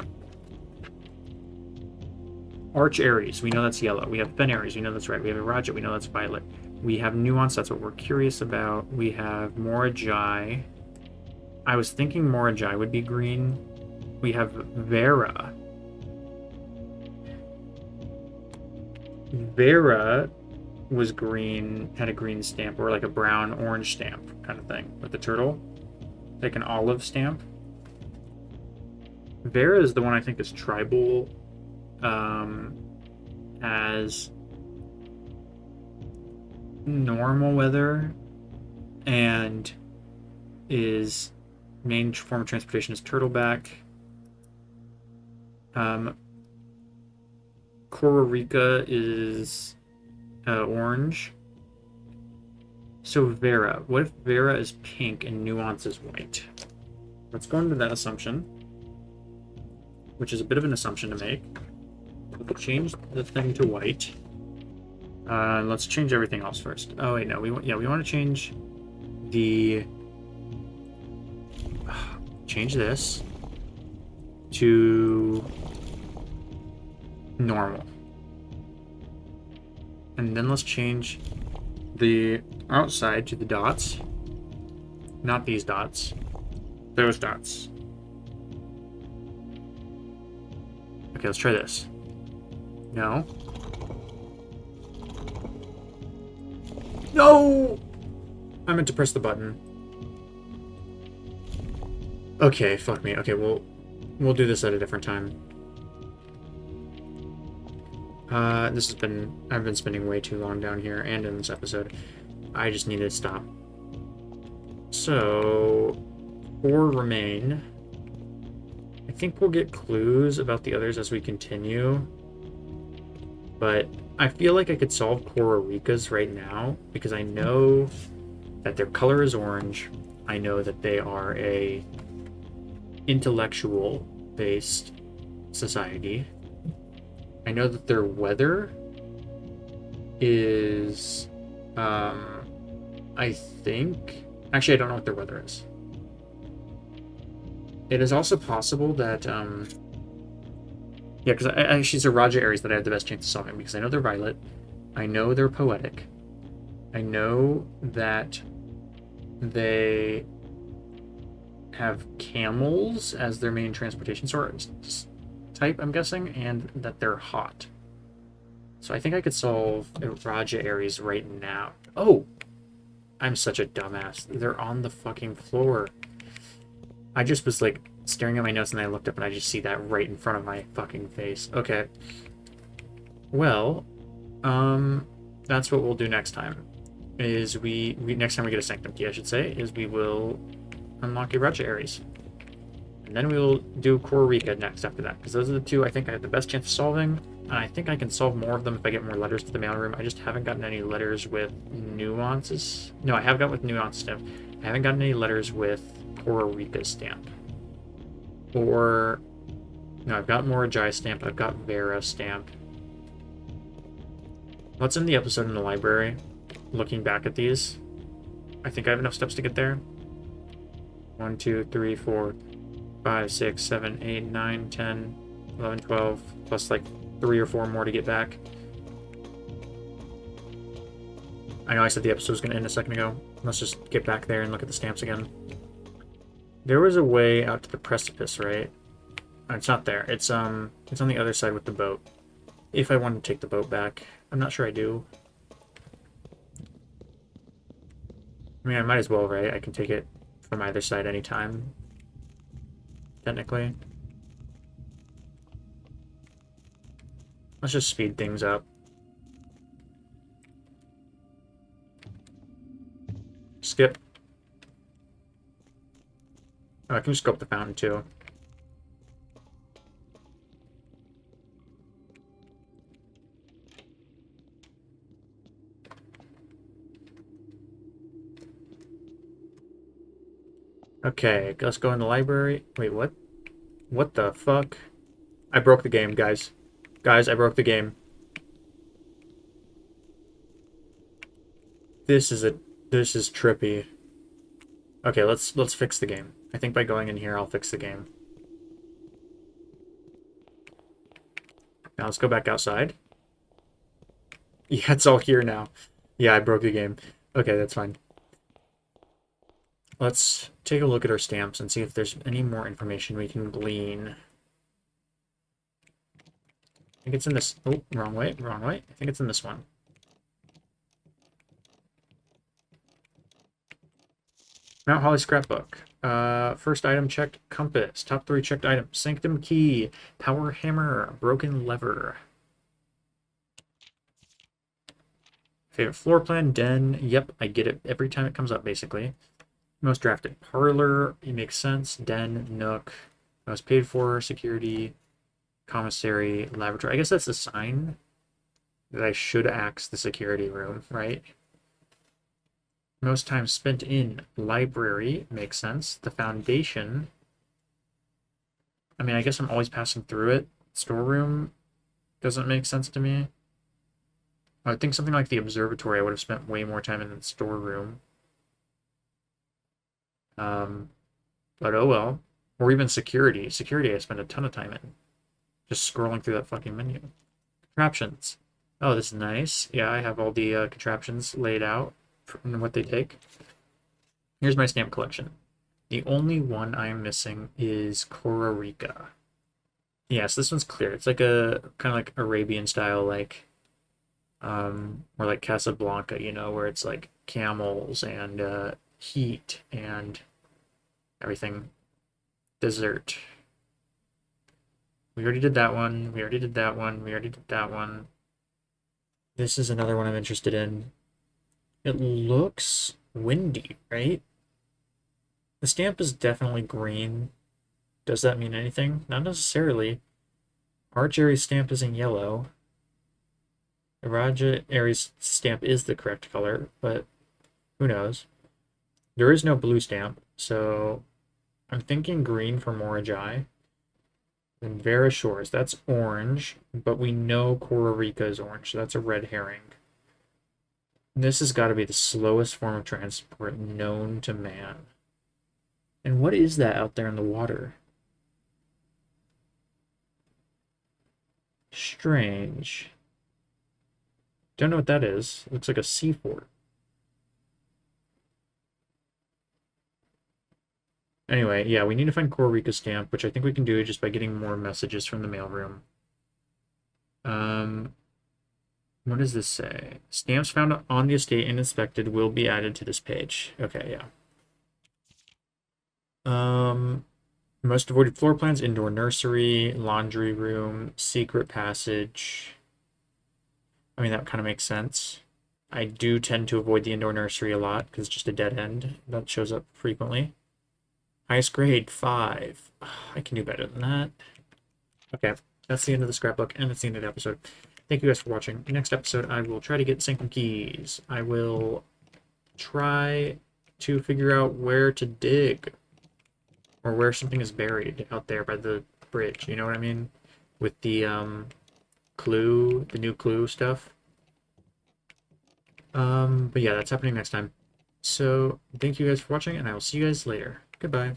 A: Arch Aries, we know that's yellow. We have Fen Aries, we know that's red. We have Raja, we know that's violet. We have Nuance, that's what we're curious about. We have Morajai. I was thinking Morajai would be green. We have Vera. Vera was green, had a green stamp, or like a brown-orange stamp kind of thing with the turtle. Like an olive stamp. Vera is the one I think is tribal, has normal weather, and is main form of transportation is turtleback. Kororika is orange. So Vera, what if Vera is pink and Nuance is white? Let's go into that assumption, which is a bit of an assumption to make. We'll change the thing to white. Let's change everything else first. Oh wait, no, we want to change the change this to normal, and then let's change the outside to the dots, not these dots, those dots. Okay, let's try this. No. No! I meant to press the button. Okay, fuck me. Okay, we'll do this at a different time. I've been spending way too long down here and in this episode. I just need to stop. So, 4 remain. I think we'll get clues about the others as we continue. But I feel like I could solve Kororika's right now because I know that their color is orange. I know that they are a intellectual-based society. I know that their weather is, I think... Actually, I don't know what their weather is. It is also possible that, yeah, because actually it's a Raja Aries that I have the best chance of solving, because I know they're violet, I know they're poetic, I know that they have camels as their main transportation source type, I'm guessing, and that they're hot. So I think I could solve a Raja Aries right now. Oh! I'm such a dumbass. They're on the fucking floor. I just was like staring at my notes and I looked up and I just see that right in front of my fucking face. Okay. Well, that's what we'll do next time. Is we next time we get a Sanctum key, I should say, is we will unlock a Raja Aries. And then we will do Kororika next after that, because those are the two I think I have the best chance of solving. And I think I can solve more of them if I get more letters to the mailroom. I just haven't gotten any letters with nuances. No, I have gotten with nuance stamp. I haven't gotten any letters with Kororika's stamp. Or... No, I've got Morajai stamp. I've got Vera stamp. Let's end the episode in the library, looking back at these. I think I have enough steps to get there. 1, 2, 3, 4, 5, 6, 7, 8, 9, 10, 11, 12, plus like 3 or 4 more to get back. I know I said the episode was going to end a second ago. Let's just get back there and look at the stamps again. There was a way out to the precipice, right? It's not there. It's on the other side with the boat. If I want to take the boat back. I'm not sure I do. I mean, I might as well, right? I can take it from either side anytime. Technically. Let's just speed things up. Skip. Oh, I can just go up the fountain, too. Okay, let's go in the library. Wait, what? What the fuck? I broke the game, guys. Guys, I broke the game. This is trippy. Okay, let's fix the game. I think by going in here, I'll fix the game. Now let's go back outside. Yeah, it's all here now. Yeah, I broke the game. Okay, that's fine. Let's take a look at our stamps and see if there's any more information we can glean. I think it's in this... Oh, wrong way, wrong way. I think it's in this one. Mount Holly scrapbook. First item checked, compass. Top 3 checked items. Sanctum key, power hammer, broken lever. Favorite floor plan, den. Yep, I get it every time it comes up, basically. Most drafted, parlor. It makes sense. Den, nook. Most paid for, security, commissary, laboratory. I guess that's a sign that I should axe the security room, right? Most time spent in library makes sense. The foundation. I mean, I guess I'm always passing through it. Storeroom doesn't make sense to me. I would think something like the observatory, I would have spent way more time in the storeroom. But oh well. Or even security. Security I spend a ton of time in. Just scrolling through that fucking menu. Contraptions. Oh, this is nice. Yeah, I have all the contraptions laid out and what they take. Here's my stamp collection. The only one I'm missing is Costa Rica. Yes, this one's clear. It's like a kind of like Arabian style, like or like Casablanca, you know, where it's like camels and heat and everything. Dessert. We already did that one. We already did that one. We already did that one. This is another one I'm interested in. It looks windy, right? The stamp is definitely green. Does that mean anything? Not necessarily. Arch Aries stamp is in yellow. The Raja Aries stamp is the correct color, but who knows? There is no blue stamp, so I'm thinking green for Morajai. And Vera Shores, that's orange, but we know Costa Rica is orange, so that's a red herring. This has got to be the slowest form of transport known to man. And what is that out there in the water? Strange. Don't know what that is. Looks like a seafort. Anyway, yeah, we need to find Costa Rica stamp, which I think we can do just by getting more messages from the mailroom. What does this say? Stamps found on the estate and inspected will be added to this page. Okay, yeah. Most avoided floor plans, indoor nursery, laundry room, secret passage. I mean, that kind of makes sense. I do tend to avoid the indoor nursery a lot because it's just a dead end that shows up frequently. Highest grade, 5. I can do better than that. Okay, that's the end of the scrapbook, and that's the end of the episode. Thank you guys for watching. Next episode, I will try to get Sanctum keys. I will try to figure out where to dig, or where something is buried out there by the bridge. You know what I mean? With the clue, the new clue stuff. But yeah, that's happening next time. So, thank you guys for watching, and I will see you guys later. Goodbye.